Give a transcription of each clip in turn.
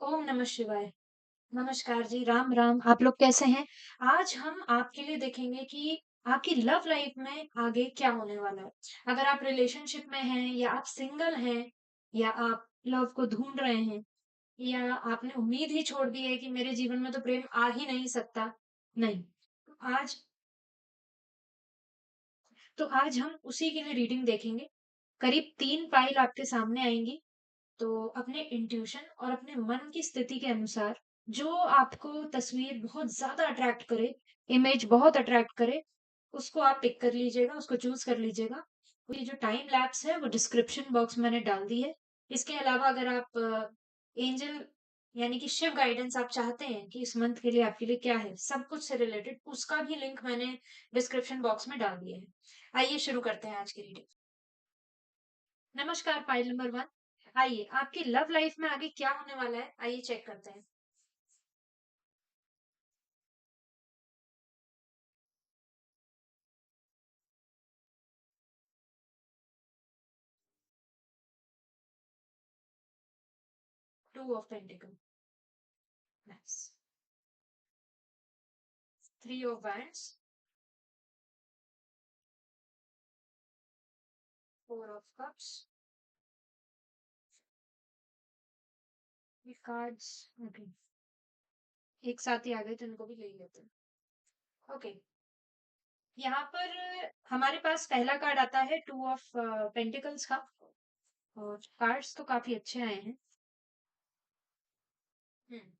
ओम नमः शिवाय। नमस्कार जी, राम राम। आप लोग कैसे हैं? आज हम आपके लिए देखेंगे कि आपकी लव लाइफ में आगे क्या होने वाला है। अगर आप रिलेशनशिप में हैं या आप सिंगल हैं या आप लव को ढूंढ रहे हैं या आपने उम्मीद ही छोड़ दी है कि मेरे जीवन में तो प्रेम आ ही नहीं सकता। नहीं। आज आज हम उसी के लिए रीडिंग देखेंगे। करीब 3 फाइल आपके सामने आएँगी। तो अपने इंट्यूशन और अपने मन की स्थिति के अनुसार जो आपको तस्वीर बहुत ज़्यादा अट्रैक्ट करे, इमेज बहुत अट्रैक्ट करे, उसको आप पिक कर लीजिएगा, उसको चूज़ कर लीजिएगा। ये जो टाइम लैप्स है वो डिस्क्रिप्शन बॉक्स में मैंने डाल दी है। इसके अलावा अगर आप एंजल यानी कि शिव गाइडेंस आप चाहते हैं कि इस मंथ के लिए आपके लिए क्या है, सब कुछ से रिलेटेड उसका भी लिंक मैंने डिस्क्रिप्शन बॉक्स में डाल दिया है। आइए शुरू करते हैं आज की रीडिंग। नमस्कार फाइल नंबर 1। आइए आपकी लव लाइफ में आगे क्या होने वाला है, आइए चेक करते हैं। Two of pentacle, nice. Three of wands, four of cups, ये कार्ड्स। ओके, एक साथ ही आ गए तो इनको भी ले लेते हैं। ओके, यहाँ पर हमारे पास पहला कार्ड आता है टू ऑफ पेंटिकल्स का। और कार्ड्स तो काफी अच्छे आए हैं। हम्म,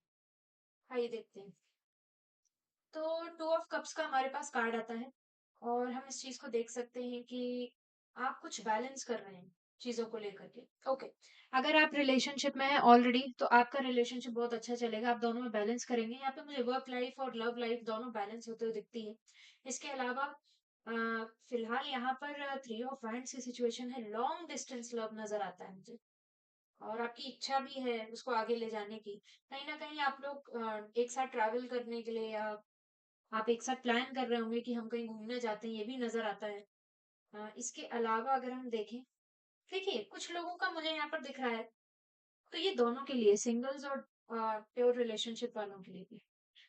आइए देखते हैं। तो टू ऑफ कप्स का हमारे पास कार्ड आता है और हम इस चीज को देख सकते हैं कि आप कुछ बैलेंस कर रहे हैं चीजों को लेकर के। ओके, अगर आप रिलेशनशिप में हैं ऑलरेडी तो आपका रिलेशनशिप बहुत अच्छा चलेगा, आप दोनों में बैलेंस करेंगे। यहाँ पे मुझे वर्क लाइफ और लव लाइफ दोनों बैलेंस होते हुए दिखती है। इसके अलावा फिलहाल यहाँ पर थ्री ऑफ वैंड्स की सिचुएशन है, लॉन्ग डिस्टेंस लव नजर आता है मुझे। और आपकी इच्छा भी है उसको आगे ले जाने की। कहीं ना कहीं आप लोग एक साथ ट्रैवल करने के लिए या आप एक साथ प्लान कर रहे होंगे कि हम कहीं घूमने जाते हैं, ये भी नजर आता है। इसके अलावा अगर हम देखें, देखिए कुछ लोगों का मुझे यहाँ पर दिख रहा है, तो ये दोनों के लिए, सिंगल्स और प्योर रिलेशनशिप वालों के लिए भी।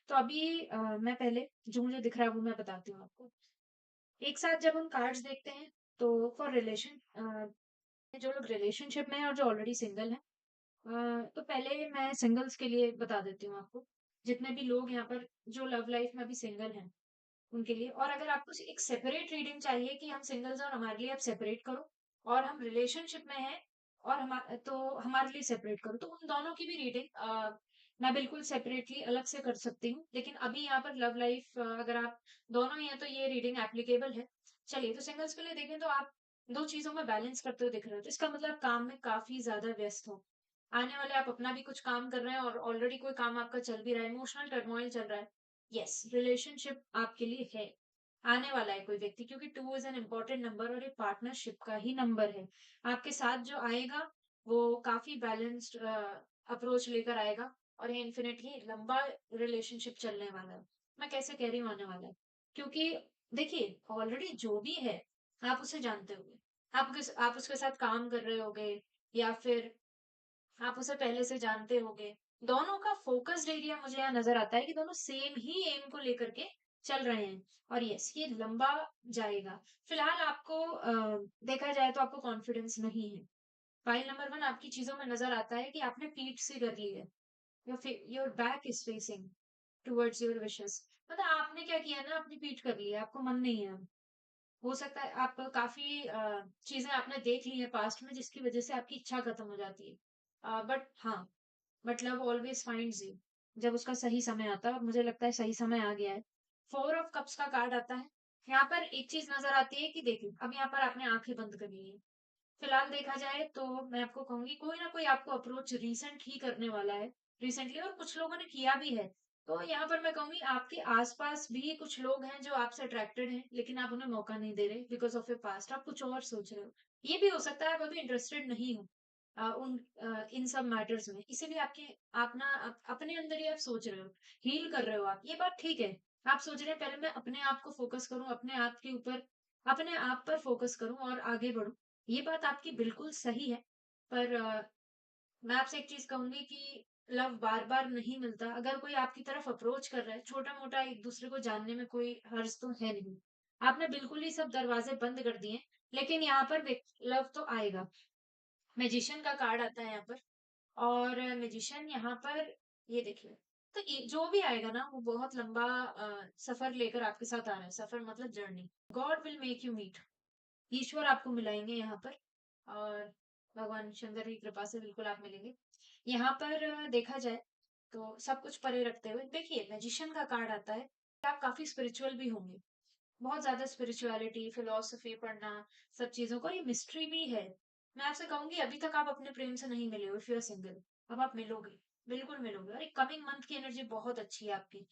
तो अभी मैं पहले जो मुझे दिख रहा है वो मैं बताती हूँ आपको। एक साथ जब हम कार्ड्स देखते हैं तो फॉर रिलेशन, जो लोग रिलेशनशिप में है और जो ऑलरेडी सिंगल है, तो पहले मैं सिंगल्स के लिए बता देती हूँ आपको। जितने भी लोग यहाँ पर जो लव लाइफ में अभी सिंगल हैं उनके लिए। और अगर आपको एक सेपरेट रीडिंग चाहिए कि हम सिंगल्स और हमारे लिए आप सेपरेट करो, और हम रिलेशनशिप में हैं और हमारे लिए सेपरेट करो, तो उन दोनों की भी रीडिंग मैं बिल्कुल सेपरेटली अलग से कर सकती हूँ। लेकिन अभी यहाँ पर लव लाइफ अगर आप दोनों ही हैं तो ये रीडिंग एप्लीकेबल है। चलिए, तो सिंगल्स के लिए देखें तो आप दो चीजों में बैलेंस करते हुए दिख रहे हो, तो इसका मतलब काम में काफी ज्यादा व्यस्त हो। आने वाले आप अपना भी कुछ काम कर रहे हैं और ऑलरेडी कोई काम आपका चल भी रहा है, इमोशनल टर्मोइल चल रहा है। यस, रिलेशनशिप आपके लिए है। आने वाला है कोई व्यक्ति, क्योंकि two is an important number और ये पार्टनरशिप का ही नंबर है। आपके साथ जो आएगा वो काफी बैलेंस्ड अप्रोच लेकर आएगा और ये इन्फिनिटली लंबा रिलेशनशिप चलने वाला है। मैं कैसे कह रही हूँ आने वाला है, क्योंकि देखिए ऑलरेडी जो भी है आप उसे जानते होंगे। आप उसके साथ काम कर रहे होगे या फिर आप उसे पहले से जानते होंगे। दोनों का फोकस्ड एरिया मुझे यहाँ नजर आता है कि दोनों सेम ही एम को लेकर के चल रहे हैं। और यस, ये लंबा जाएगा। फिलहाल आपको देखा जाए तो आपको कॉन्फिडेंस नहीं है। फाइल नंबर 1 आपकी चीजों में नजर आता है कि आपने पीठ से कर ली है। Your back is facing towards your wishes. मतलब आपने क्या किया ना, अपनी पीठ कर ली है, आपको मन नहीं है अब। हो सकता है आप काफी चीजें आपने देख ली है पास्ट में जिसकी वजह से आपकी इच्छा खत्म हो जाती है। बट हाँ, but love always finds you जब उसका सही समय आता है, और मुझे लगता है सही समय आ गया है। फोर ऑफ कप्स का कार्ड आता है। यहाँ पर एक चीज नजर आती है कि देखिए अब यहाँ पर आपने आंखें बंद कर ली है। फिलहाल देखा जाए तो मैं आपको कहूंगी कोई ना कोई आपको अप्रोच रिसेंट ही करने वाला है, रिसेंटली, और कुछ लोगों ने किया भी है। तो यहाँ पर मैं कहूंगी आपके आसपास भी कुछ लोग हैं जो आपसे अट्रैक्टेड हैं, लेकिन आप उन्हें मौका नहीं दे रहे बिकॉज ऑफ योर पास्ट। आप कुछ और सोच रहे हो। ये भी हो सकता है आप अभी इंटरेस्टेड नहीं हो इन सब मैटर्स में, इसीलिए अपने अंदर ही आप सोच रहे हो, हील कर रहे हो आप। ये बात ठीक है। आप सोच रहे हैं पहले मैं अपने आप को फोकस करूं, अपने आप के ऊपर, अपने आप पर फोकस करूं और आगे बढ़ूं। ये बात आपकी बिल्कुल सही है। पर मैं आपसे एक चीज कहूंगी कि लव बार-बार नहीं मिलता। अगर कोई आपकी तरफ अप्रोच कर रहा है, छोटा-मोटा एक दूसरे को जानने में कोई हर्ज तो है नहीं। आपने बिल्कुल ही सब दरवाजे बंद कर दिए, लेकिन यहाँ पर लव तो आएगा। मैजिशियन का कार्ड आता है यहाँ पर, और मैजिशियन यहाँ पर, ये देखिए, तो जो भी आएगा ना वो बहुत लंबा सफर लेकर आपके साथ आ रहा है। सफर मतलब journey. God will make you meet. ईश्वर आपको मिलाएंगे यहाँ पर, और भगवान शंकर की कृपा से बिल्कुल आप मिलेंगे। यहाँ पर देखा जाए तो सब कुछ परे रखते हुए देखिए, मैजिशियन का कार्ड आता है। आप काफी स्पिरिचुअल भी होंगे, बहुत ज्यादा स्पिरिचुअलिटी, फिलोसफी पढ़ना, सब चीजों को, ये मिस्ट्री भी है। मैं आपसे कहूंगी अभी तक आप अपने प्रेम से नहीं मिले हो, इफ यू आर सिंगल, अब आप मिलोगे, बिल्कुल मिलोगे। और एक कमिंग मंथ की एनर्जी बहुत अच्छी है आपकी।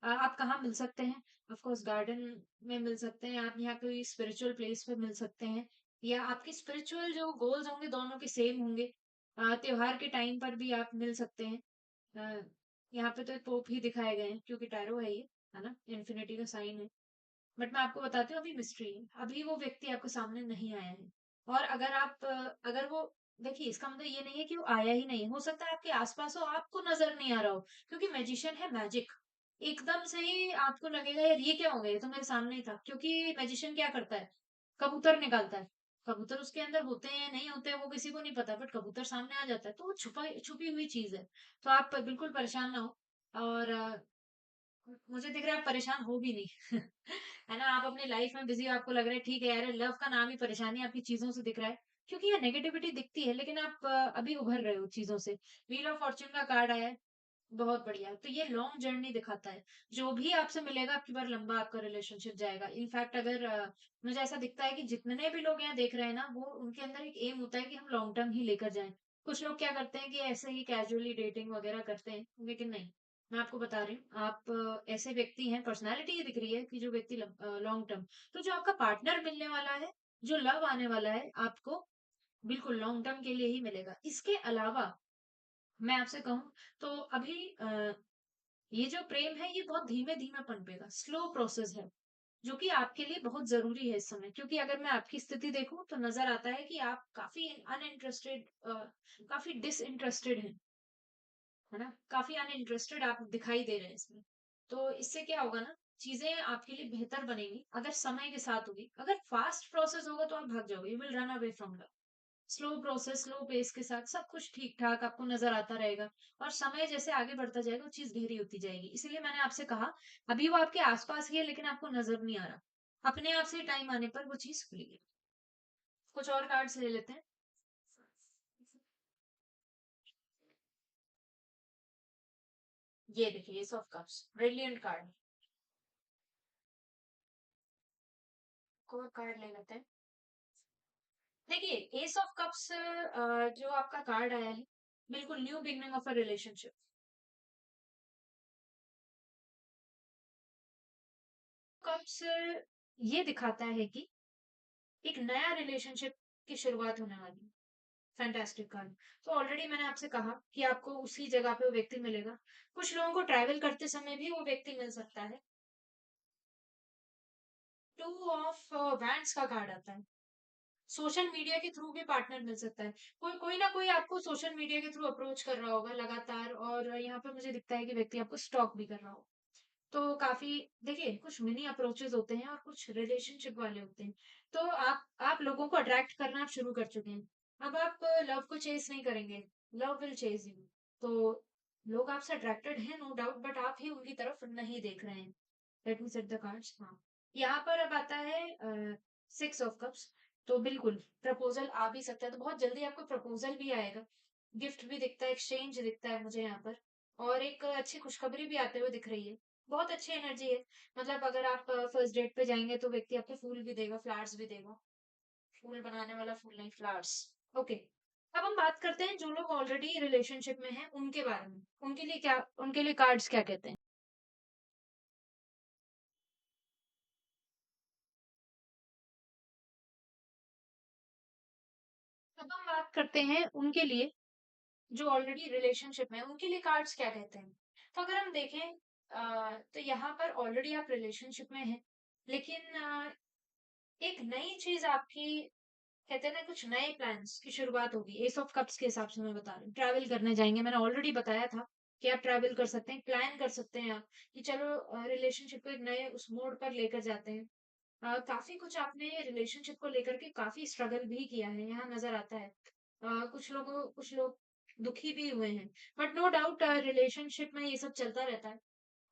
आप कहाँ मिल सकते हैं? ऑफ कोर्स गार्डन में मिल सकते हैं, आप यहाँ कोई स्पिरिचुअल प्लेस पे मिल सकते हैं, या आपके स्पिरिचुअल जो गोल्स होंगे दोनों के सेम होंगे। त्योहार के टाइम पर भी आप मिल सकते हैं। अ, यहाँ पे तो पोप ही दिखाए गए हैं क्योंकि टैरो है ये, है ना, इन्फिनिटी का साइन है। बट मैं आपको बताती हूँ, अभी मिस्ट्री है, अभी वो व्यक्ति आपके सामने नहीं आया है। और अगर आप अगर वो, देखिए इसका मतलब ये नहीं है कि वो आया ही नहीं है, हो सकता है आपके आसपास हो, आपको नजर नहीं आ रहा हो, क्योंकि मैजिशियन है, मैजिक। एकदम से ही आपको लगेगा यार ये क्या हो गया, ये तो मेरे सामने ही था। क्योंकि मैजिशियन क्या करता है, कबूतर निकालता है। कबूतर उसके अंदर होते हैं नहीं होते हैं वो किसी को नहीं पता, बट कबूतर सामने आ जाता है, तो वो छुपा छुपी हुई चीज है। तो आप बिल्कुल परेशान ना हो। और मुझे दिख रहा है आप परेशान हो भी नहीं। है ना, आप अपनी लाइफ में बिजी हो, आपको लग रहा है ठीक है यार, लव का नाम ही परेशानी आपकी चीजों से दिख रहा है, क्योंकि ये नेगेटिविटी दिखती है, लेकिन आप अभी उभर रहे हो चीजों से। व्हील ऑफ फॉर्च्यून का कार्ड आया है, बहुत बढ़िया। तो ये लॉन्ग जर्नी दिखाता है, जो भी आपसे मिलेगा आपकी बार लंबा आपका रिलेशनशिप जाएगा। इनफैक्ट अगर मुझे ऐसा दिखता है कि जितने भी लोग यहाँ देख रहे हैं ना, वो उनके अंदर एक एम होता है कि हम लॉन्ग टर्म ही लेकर जाएं। कुछ लोग क्या करते हैं कि ऐसे ही कैजुअली डेटिंग वगैरह करते हैं, लेकिन नहीं, मैं आपको बता रही हूँ, आप ऐसे व्यक्ति हैं, पर्सनैलिटी ये दिख रही है कि जो व्यक्ति लॉन्ग टर्म, तो जो आपका पार्टनर मिलने वाला है, जो लव आने वाला है आपको, बिल्कुल लॉन्ग टर्म के लिए ही मिलेगा। इसके अलावा मैं आपसे कहूँ तो अभी ये जो प्रेम है ये बहुत धीमे धीमे पनपेगा, स्लो प्रोसेस है, जो कि आपके लिए बहुत जरूरी है इस समय। क्योंकि अगर मैं आपकी स्थिति देखूं तो नजर आता है कि आप काफी अनइंटरेस्टेड, काफी डिसइंटरेस्टेड हैं, है ना, काफी अनइंटरेस्टेड आप दिखाई दे रहे हैं इसमें। तो इससे क्या होगा ना, चीजें आपके लिए बेहतर बनेंगी अगर समय के साथ होगी। अगर फास्ट प्रोसेस होगा तो आप भाग जाओगे, you will run away from love. Slow process, slow pace के साथ सब कुछ ठीक ठाक आपको नजर आता रहेगा, और समय जैसे आगे बढ़ता जाएगा वो चीज गहरी होती जाएगी। इसलिए मैंने आपसे कहा, अभी वो आपके आसपास ही है लेकिन आपको नजर नहीं आ रहा, अपने आप से टाइम आने पर वो चीज खुलेगी। कुछ और कार्ड्स ले लेते हैं। ये देखिए, S of cups, brilliant card. कोई कार्ड ले लेते हैं। देखिए, एस ऑफ कप्स जो आपका कार्ड आया है, बिल्कुल new beginning of a relationship. Cups ये दिखाता है कि एक नया रिलेशनशिप की शुरुआत होने वाली है। Fantastic card. तो ऑलरेडी मैंने आपसे कहा कि आपको उसी जगह पे वो व्यक्ति मिलेगा। कुछ लोगों को ट्रैवल करते समय भी वो व्यक्ति मिल सकता है। टू ऑफ वैंड्स का कार्ड आता है। सोशल मीडिया के थ्रू भी पार्टनर मिल सकता है। कोई कोई ना कोई आपको सोशल मीडिया के थ्रू अप्रोच कर रहा होगा लगातार, और यहाँ पे मुझे दिखता है कि व्यक्ति आपको स्टॉक भी कर रहा हो। तो काफी, देखिए कुछ मिनी अप्रोचेस होते हैं और कुछ रिलेशनशिप वाले होते हैं। तो आप लोगों को अट्रैक्ट करना आप शुरू कर चुके हैं। अब आप लव को चेस नहीं करेंगे, लव विल चेज यू। तो लोग आपसे अट्रैक्टेड हैं नो डाउट, बट आप ही उनकी तरफ नहीं देख रहे हैं। Let me set the cards. हाँ, यहाँ पर अब आता है सिक्स ऑफ कप्स। तो बिल्कुल प्रपोजल आ भी सकता है, तो बहुत जल्दी आपको प्रपोजल भी आएगा। गिफ्ट भी दिखता है, एक्सचेंज दिखता है मुझे यहाँ पर, और एक अच्छी खुशखबरी भी आते हुए दिख रही है। बहुत अच्छी एनर्जी है। मतलब अगर आप फर्स्ट डेट पे जाएंगे तो व्यक्ति आपको फूल भी देगा, फ्लावर्स भी देगा। फूल बनाने वाला फूल नहीं, फ्लावर्स। ओके। अब हम बात करते हैं जो लोग ऑलरेडी रिलेशनशिप में हैं उनके बारे में, उनके लिए क्या, उनके लिए कार्ड्स क्या कहते हैं। अब हम बात करते हैं उनके लिए जो ऑलरेडी रिलेशनशिप में है, उनके लिए कार्ड्स क्या कहते हैं। तो अगर हम देखें तो यहाँ पर ऑलरेडी आप रिलेशनशिप में हैं, लेकिन एक नई चीज आपकी कहते हैं ना कुछ नए प्लान्स की शुरुआत होगी। एस ऑफ कप्स के हिसाब से मैं बता रही हूँ, ट्रैवल करने जाएंगे। मैंने ऑलरेडी बताया था कि आप ट्रैवल कर सकते हैं, प्लान कर सकते हैं आप कि चलो रिलेशनशिप को एक नए उस मोड पर लेकर जाते हैं। काफी कुछ आपने रिलेशनशिप को लेकर के काफी स्ट्रगल भी किया है, यहाँ नजर आता है। कुछ लोग दुखी भी हुए हैं, बट नो डाउट रिलेशनशिप में ये सब चलता रहता है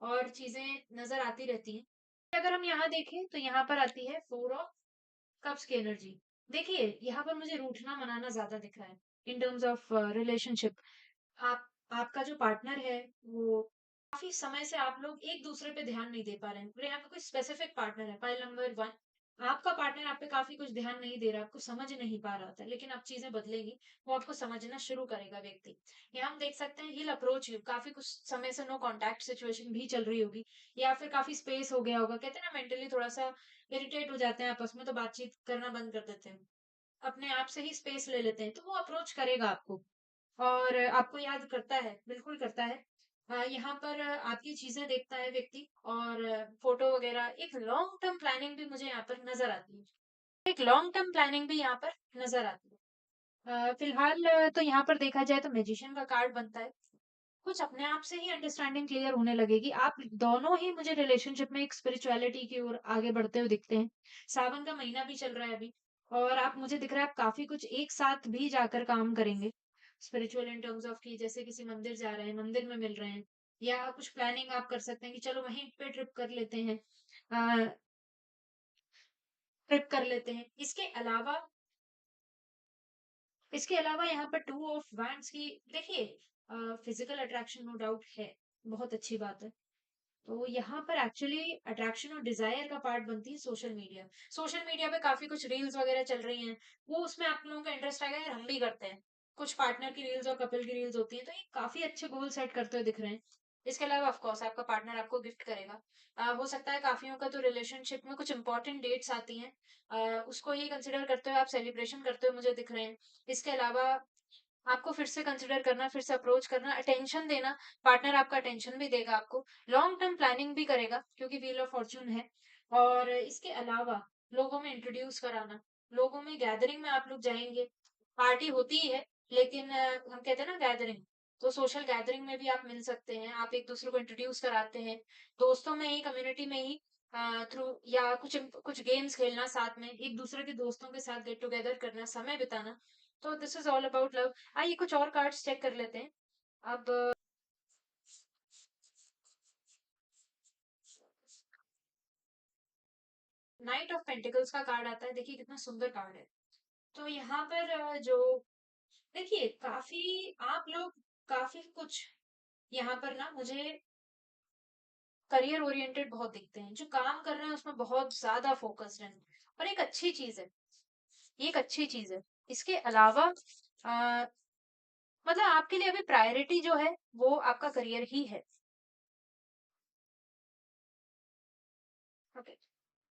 और चीजें नजर आती रहती हैं। अगर हम यहाँ देखें तो यहाँ पर आती है फोर ऑफ कप्स की एनर्जी। देखिए यहाँ पर मुझे रूठना मनाना ज्यादा दिख रहा है इन टर्म्स ऑफ रिलेशनशिप। आप आपका जो पार्टनर है वो काफी समय से आप लोग एक दूसरे पे ध्यान नहीं दे पा रहे हैं, और यहाँ पे कोई स्पेसिफिक पार्टनर है। पाइल नंबर वन, आपका पार्टनर आप पे काफी कुछ ध्यान नहीं दे रहा, आपको समझ नहीं पा रहा था, लेकिन अब चीजें बदलेगी, वो आपको समझना शुरू करेगा व्यक्ति। यहाँ हम देख सकते हैं ही अप्रोच यू, काफी कुछ समय से नो कांटेक्ट सिचुएशन भी चल रही होगी, या फिर काफी स्पेस हो गया होगा। कहते हैं ना मेंटली थोड़ा सा इरिटेट हो जाते हैं आपस में, तो बातचीत करना बंद कर देते हैं, अपने आप से ही स्पेस ले लेते हैं, तो वो अप्रोच करेगा आपको और आपको याद करता है, बिल्कुल करता है। यहाँ पर आपकी चीजें देखता है व्यक्ति, और फोटो वगैरह, एक लॉन्ग टर्म प्लानिंग भी मुझे यहाँ पर नजर आती है। एक लॉन्ग टर्म प्लानिंग भी यहाँ पर नजर आती है। फिलहाल तो यहाँ पर देखा जाए तो मैजिशियन का कार्ड बनता है। कुछ अपने आप से ही अंडरस्टैंडिंग क्लियर होने लगेगी। आप दोनों ही मुझे रिलेशनशिप में एक स्पिरिचुअलिटी की ओर आगे बढ़ते हुए दिखते हैं। सावन का महीना भी चल रहा है अभी, और आप मुझे दिख रहा है आप काफी कुछ एक साथ भी जाकर काम करेंगे। स्पिरिचुअल इन टर्म्स ऑफ कि जैसे किसी मंदिर जा रहे हैं, मंदिर में मिल रहे हैं, या कुछ प्लानिंग आप कर सकते हैं कि चलो वहीं पे ट्रिप कर लेते हैं। ट्रिप कर लेते हैं। इसके अलावा यहाँ पर टू ऑफ वैंड्स की, देखिए फिजिकल अट्रैक्शन नो डाउट है, बहुत अच्छी बात है। तो यहाँ पर एक्चुअली अट्रैक्शन और डिजायर का पार्ट बनती है सोशल मीडिया। सोशल मीडिया पे काफी कुछ रील्स वगैरह चल रही हैं, वो उसमें आप लोगों का इंटरेस्ट आएगा, यार हम भी करते हैं। कुछ पार्टनर की रील्स और कपल की रील्स होती हैं, तो ये काफी अच्छे गोल सेट करते हुए दिख रहे हैं। इसके अलावा ऑफ कोर्स आपका पार्टनर आपको गिफ्ट करेगा। हो सकता है काफियों का तो रिलेशनशिप में कुछ इंपॉर्टेंट डेट्स आती हैं, उसको ही कंसिडर करते हुए आप सेलिब्रेशन करते हुए मुझे दिख रहे हैं। इसके अलावा आपको फिर से कंसिडर करना, फिर से अप्रोच करना, अटेंशन देना, पार्टनर आपका अटेंशन भी देगा आपको, लॉन्ग टर्म प्लानिंग भी करेगा क्योंकि व्हील ऑफ फॉर्च्यून है। और इसके अलावा लोगों में इंट्रोड्यूस कराना, लोगों में गैदरिंग में आप लोग जाएंगे, पार्टी होती ही है, लेकिन हम कहते हैं ना गैदरिंग, तो सोशल गैदरिंग में भी आप मिल सकते हैं, आप एक दूसरे को इंट्रोड्यूस कराते हैं, दोस्तों में ही, कम्युनिटी में ही थ्रू, या कुछ गेम्स खेलना साथ में, एक दूसरे के दोस्तों के साथ गेट टुगेदर करना, समय बिताना। तो this is all about love. आइए कुछ और कार्ड्स चेक कर लेते हैं। अब नाइट ऑफ पेंटिकल्स का कार्ड आता है, देखिए कितना सुंदर कार्ड है। तो यहाँ पर जो देखिए काफी आप लोग काफी कुछ यहाँ पर ना मुझे करियर ओरिएंटेड बहुत दिखते हैं, जो काम कर रहे हैं उसमें बहुत ज्यादा फोकस्ड हैं, और एक अच्छी चीज है, ये एक अच्छी चीज है। इसके अलावा मतलब आपके लिए अभी प्रायोरिटी जो है वो आपका करियर ही है। ओके,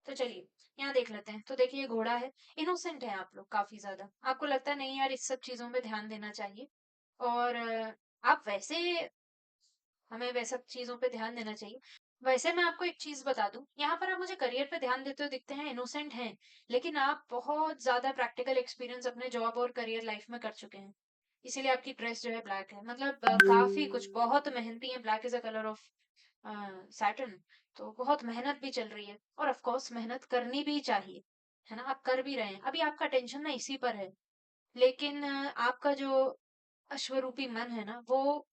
तो चलिए यहाँ देख लेते हैं। तो देखिए ये घोड़ा है, इनोसेंट है आप लोग काफी ज्यादा, आपको लगता है नहीं यार इस सब चीजों पे ध्यान देना चाहिए, और आप वैसे, हमें वैसे चीजों पे ध्यान देना चाहिए। वैसे मैं आपको एक चीज बता दूं, यहाँ पर आप मुझे करियर पे ध्यान देते हुए दिखते हैं, इनोसेंट हैं, लेकिन आप बहुत ज्यादा प्रैक्टिकल एक्सपीरियंस अपने जॉब और करियर लाइफ में कर चुके हैं, इसीलिए आपकी ड्रेस जो है ब्लैक है। मतलब काफी कुछ, बहुत मेहनती है, black is a colour of Saturn, तो बहुत मेहनत भी चल रही है, और ऑफ कोर्स मेहनत करनी भी चाहिए, है ना, आप कर भी रहे हैं। अभी आपका टेंशन ना इसी पर है, लेकिन आपका जो अश्वरूपी मन है ना, वो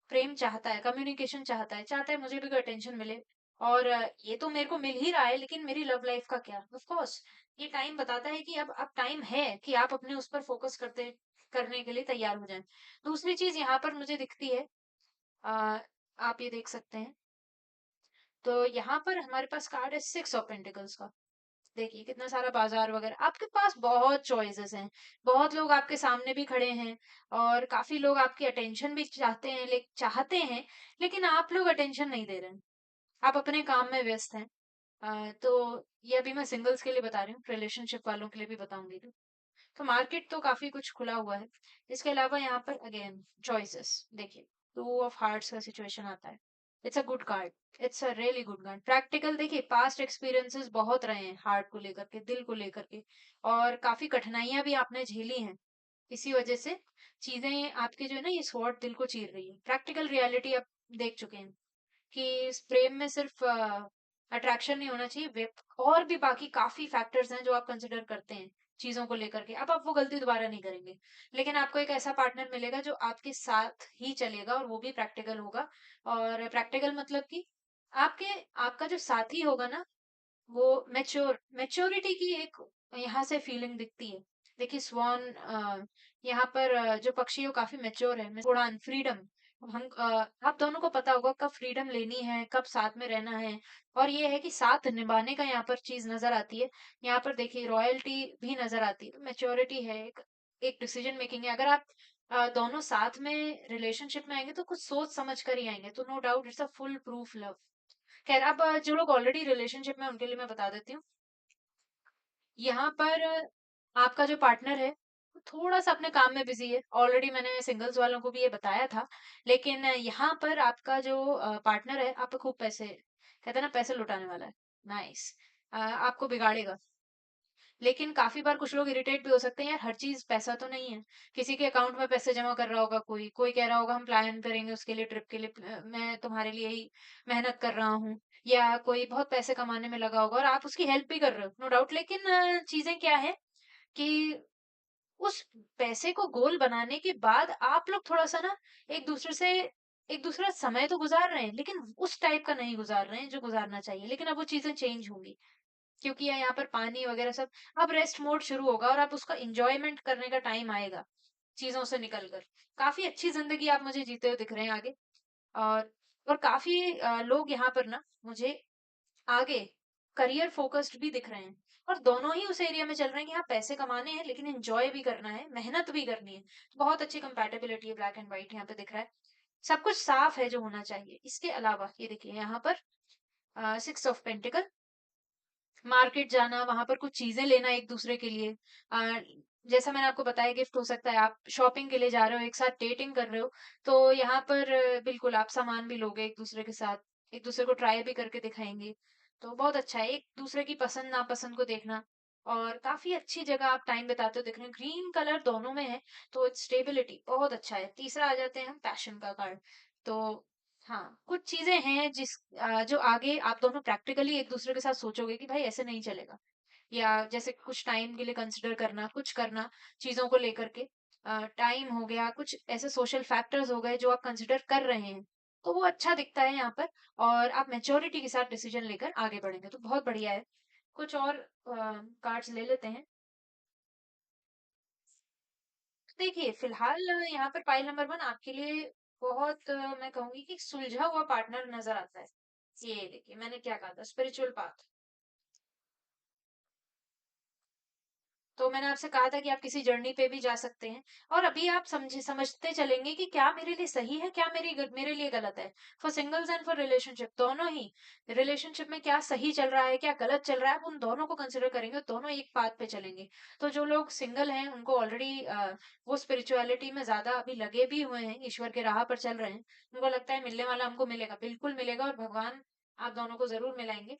प्रेम चाहता है, कम्युनिकेशन चाहता है, चाहता है मुझे भी कोई अटेंशन मिले, और ये तो मेरे को मिल ही रहा है, लेकिन मेरी लव लाइफ का क्या। ऑफ कोर्स ये टाइम बताता है कि अब टाइम है कि आप अपने उस पर फोकस करने के लिए तैयार हो जाएं। दूसरी चीज यहाँ पर मुझे दिखती है, आ, आप ये देख सकते हैं, तो यहाँ पर हमारे पास कार्ड है सिक्स ऑफ पेंटिकल्स का। देखिए कितना सारा बाजार वगैरह, आपके पास बहुत चॉइसेस हैं, बहुत लोग आपके सामने भी खड़े हैं, और काफी लोग आपकी अटेंशन भी चाहते हैं, लेकिन आप लोग अटेंशन नहीं दे रहे हैं, आप अपने काम में व्यस्त हैं। तो ये अभी मैं सिंगल्स के लिए बता रही हूँ, रिलेशनशिप वालों के लिए भी बताऊंगी। तो मार्केट तो काफी कुछ खुला हुआ है। इसके अलावा यहाँ पर अगेन चॉइसेस, देखिए टू ऑफ हार्ट्स का सिचुएशन आता है, it's a good card. It's a really good card. Practical देखिए, पास्ट एक्सपीरियंसेस बहुत रहे हैं हार्ट को लेकर के, दिल को लेकर के, और काफी कठिनाइयां भी आपने झेली हैं। इसी वजह से चीजें आपके जो है ना, ये स्वॉट दिल को चीर रही है। प्रैक्टिकल रियलिटी आप देख चुके हैं कि इस प्रेम में सिर्फ अट्रैक्शन नहीं होना चाहिए, और भी बाकी काफी फैक्टर्स हैं जो आप कंसिडर करते हैं चीजों को लेकर के। अब आप वो गलती दोबारा नहीं करेंगे, लेकिन आपको एक ऐसा पार्टनर मिलेगा जो आपके साथ ही चलेगा, और वो भी प्रैक्टिकल होगा। और प्रैक्टिकल मतलब कि आपके आपका जो साथी होगा ना, वो मैच्योरिटी की एक यहाँ से फीलिंग दिखती है। देखिए स्वान, यहाँ पर जो पक्षी है वो काफी मैच्योर है। उड़ान, फ्रीडम, हम आप दोनों को पता होगा कब फ्रीडम लेनी है, कब साथ में रहना है। और ये है कि साथ निभाने का यहाँ पर चीज नजर आती है। यहाँ पर देखिए रॉयल्टी भी नजर आती है, तो मैच्योरिटी है, एक डिसीजन मेकिंग है। अगर आप दोनों साथ में रिलेशनशिप में आएंगे तो कुछ सोच समझ कर ही आएंगे, तो no doubt it's a full proof love. खैर, अब जो लोग ऑलरेडी रिलेशनशिप में हैं, उनके लिए मैं बता देती हूँ। यहाँ पर आपका जो पार्टनर है वो थोड़ा सा अपने काम में बिजी है। ऑलरेडी मैंने सिंगल्स वालों को भी ये बताया था। लेकिन यहाँ पर आपका जो पार्टनर है, आप पे खूब पैसे, कहते हैं ना, पैसे लुटाने वाला है। नाइस। आपको बिगाड़ेगा। लेकिन काफी बार कुछ लोग इरिटेट भी हो सकते हैं, यार हर चीज पैसा तो नहीं है। किसी के अकाउंट में पैसे जमा कर रहा होगा, कोई कोई कह रहा होगा हम प्लान करेंगे उसके लिए, ट्रिप के लिए, मैं तुम्हारे लिए ही मेहनत कर रहा हूँ। या कोई बहुत पैसे कमाने में लगा होगा और आप उसकी हेल्प भी कर रहे हो, नो डाउट। लेकिन चीजें क्या है कि उस पैसे को गोल बनाने के बाद आप लोग थोड़ा सा ना एक दूसरे से, एक दूसरा समय तो गुजार रहे हैं, लेकिन उस टाइप का नहीं गुजार रहे हैं जो गुजारना चाहिए। लेकिन अब वो चीजें चेंज होंगी, क्योंकि यहाँ पर पानी वगैरह सब, अब रेस्ट मोड शुरू होगा और आप उसका इंजॉयमेंट करने का टाइम आएगा चीजों से निकल कर। काफी अच्छी जिंदगी आप मुझे जीते हुए दिख रहे हैं आगे। और और काफी लोग यहाँ पर ना मुझे आगे करियर फोकस्ड भी दिख रहे हैं। और दोनों ही उस एरिया में चल रहे हैं कि हाँ पैसे कमाने हैं, लेकिन एंजॉय भी करना है, मेहनत भी करनी है। तो बहुत अच्छी कंपैटिबिलिटी है, ब्लैक एंड व्हाइट यहाँ पे दिख रहा है। सब कुछ साफ है जो होना चाहिए। इसके अलावा ये देखिए यहाँ पर 6 ऑफ पेंटिकल, मार्केट जाना, वहां पर कुछ चीजें लेना एक दूसरे के लिए। आ, जैसा मैंने आपको बताया, गिफ्ट हो सकता है, आप शॉपिंग के लिए जा रहे हो, एक साथ डेटिंग कर रहे हो, तो यहाँ पर बिल्कुल आप सामान भी लोगे एक दूसरे के साथ, एक दूसरे को ट्राई भी करके दिखाएंगे। तो बहुत अच्छा है एक दूसरे की पसंद नापसंद को देखना। और काफी अच्छी जगह आप टाइम बिताते हो दिख रहे हो, ग्रीन कलर दोनों में है, तो स्टेबिलिटी बहुत अच्छा है। तीसरा आ जाते हैं हम पैशन का कार्ड। तो हाँ, कुछ चीजें हैं जो आगे आप दोनों प्रैक्टिकली एक दूसरे के साथ सोचोगे कि भाई ऐसे नहीं चलेगा। या जैसे कुछ टाइम के लिए कंसिडर करना, कुछ करना चीजों को लेकर के, टाइम हो गया, कुछ ऐसे सोशल फैक्टर्स हो गए जो आप कंसिडर कर रहे हैं, तो वो अच्छा दिखता है यहाँ पर। और आप मेच्योरिटी के साथ डिसीजन लेकर आगे बढ़ेंगे, तो बहुत बढ़िया है। कुछ और कार्ड्स ले लेते हैं। देखिए फिलहाल यहाँ पर पाइल नंबर 1 आपके लिए बहुत मैं कहूंगी कि सुलझा हुआ पार्टनर नजर आता है। ये देखिए मैंने क्या कहा था, स्पिरिचुअल पाथ। तो मैंने आपसे कहा था कि आप किसी जर्नी पे भी जा सकते हैं, और अभी आप समझते चलेंगे कि क्या मेरे लिए सही है, क्या मेरे लिए गलत है। For singles and for relationship, दोनों ही रिलेशनशिप में क्या सही चल रहा है, क्या गलत चल रहा है, आप उन दोनों को कंसिडर करेंगे, दोनों एक पाथ पे चलेंगे। तो जो लोग सिंगल हैं उनको ऑलरेडी वो स्पिरिचुअलिटी में ज्यादा अभी लगे भी हुए हैं, ईश्वर के राह पर चल रहे हैं, उनको लगता है मिलने वाला हमको मिलेगा, बिल्कुल मिलेगा, और भगवान आप दोनों को जरूर मिलाएंगे।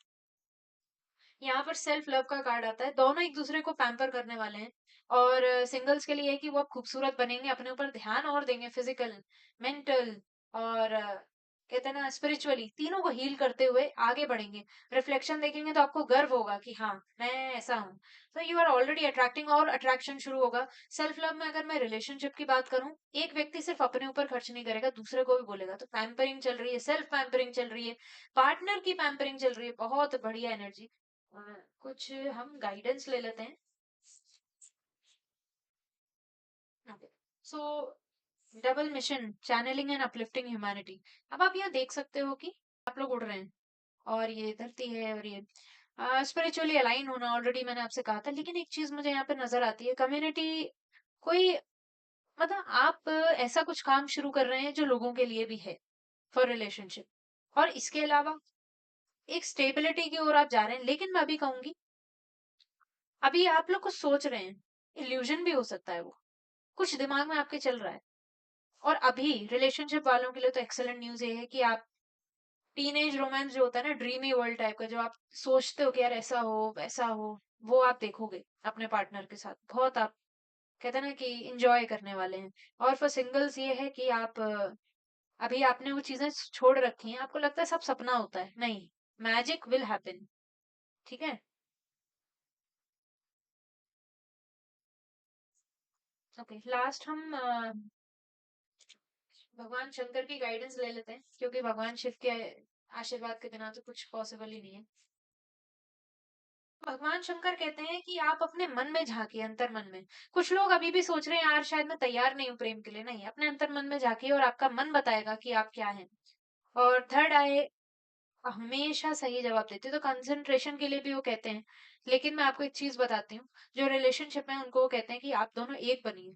यहाँ पर सेल्फ लव का कार्ड आता है, दोनों एक दूसरे को पैम्पर करने वाले हैं। और सिंगल्स के लिए है कि वो अब खूबसूरत बनेंगे, अपने ऊपर ध्यान और देंगे, फिजिकल, मेंटल, और कहते हैं ना स्पिरिचुअली, तीनों को हील करते हुए आगे बढ़ेंगे। रिफ्लेक्शन देखेंगे तो आपको गर्व होगा कि हाँ मैं ऐसा हूँ। तो यू आर ऑलरेडी अट्रैक्टिंग, और अट्रैक्शन शुरू होगा। सेल्फ लव में अगर मैं रिलेशनशिप की बात करूं, एक व्यक्ति सिर्फ अपने ऊपर खर्च नहीं करेगा, दूसरे को भी बोलेगा, तो पैम्परिंग चल रही है, सेल्फ पैम्परिंग चल रही है, पार्टनर की पैम्परिंग चल रही है, बहुत बढ़िया एनर्जी। कुछ हम गाइडेंस ले लेते हैं। So double mission, channelling and uplifting humanity. अब आप यहाँ देख सकते हो कि आप लोग उड़ रहे हैं, और ये धरती है, और ये स्पिरिचुअली अलाइन होना ऑलरेडी मैंने आपसे कहा था। लेकिन एक चीज मुझे यहाँ पे नजर आती है, कम्युनिटी, कोई, मतलब आप ऐसा कुछ काम शुरू कर रहे हैं जो लोगों के लिए भी है, फॉर रिलेशनशिप। और इसके अलावा एक स्टेबिलिटी की ओर आप जा रहे हैं। लेकिन मैं अभी कहूंगी, अभी आप लोग कुछ सोच रहे हैं, इल्यूजन भी हो सकता है वो, कुछ दिमाग में आपके चल रहा है। और अभी रिलेशनशिप वालों के लिए तो एक्सेलेंट न्यूज ये है कि आप टीनेज रोमांस जो होता है ना, ड्रीमी वर्ल्ड टाइप का, जो आप सोचते हो कि यार ऐसा हो वैसा हो, वो आप देखोगे अपने पार्टनर के साथ। बहुत आप कहते हैं ना कि इंजॉय करने वाले हैं। और फॉर सिंगल्स ये है कि आप अभी आपने वो चीजें छोड़ रखी हैं, आपको लगता है सब सपना होता है, नहीं, मैजिक विल हैपन। ठीक है। ओके, लास्ट हम भगवान शंकर की गाइडेंस ले लेते हैं, क्योंकि भगवान शिव के आशीर्वाद के बिना तो कुछ पॉसिबल ही नहीं है। भगवान शंकर कहते हैं कि आप अपने मन में झांकिए, अंतर मन में। कुछ लोग अभी भी सोच रहे हैं यार शायद मैं तैयार नहीं हूँ प्रेम के लिए, नहीं, अपने अंतर मन में झांकिए और आपका मन बताएगा कि आप क्या हैं। और थर्ड आए, हमेशा सही जवाब देते हैं, तो कंसंट्रेशन के लिए भी वो कहते हैं। लेकिन मैं आपको एक चीज बताती हूँ, जो रिलेशनशिप में उनको वो कहते हैं कि आप दोनों एक बनिए।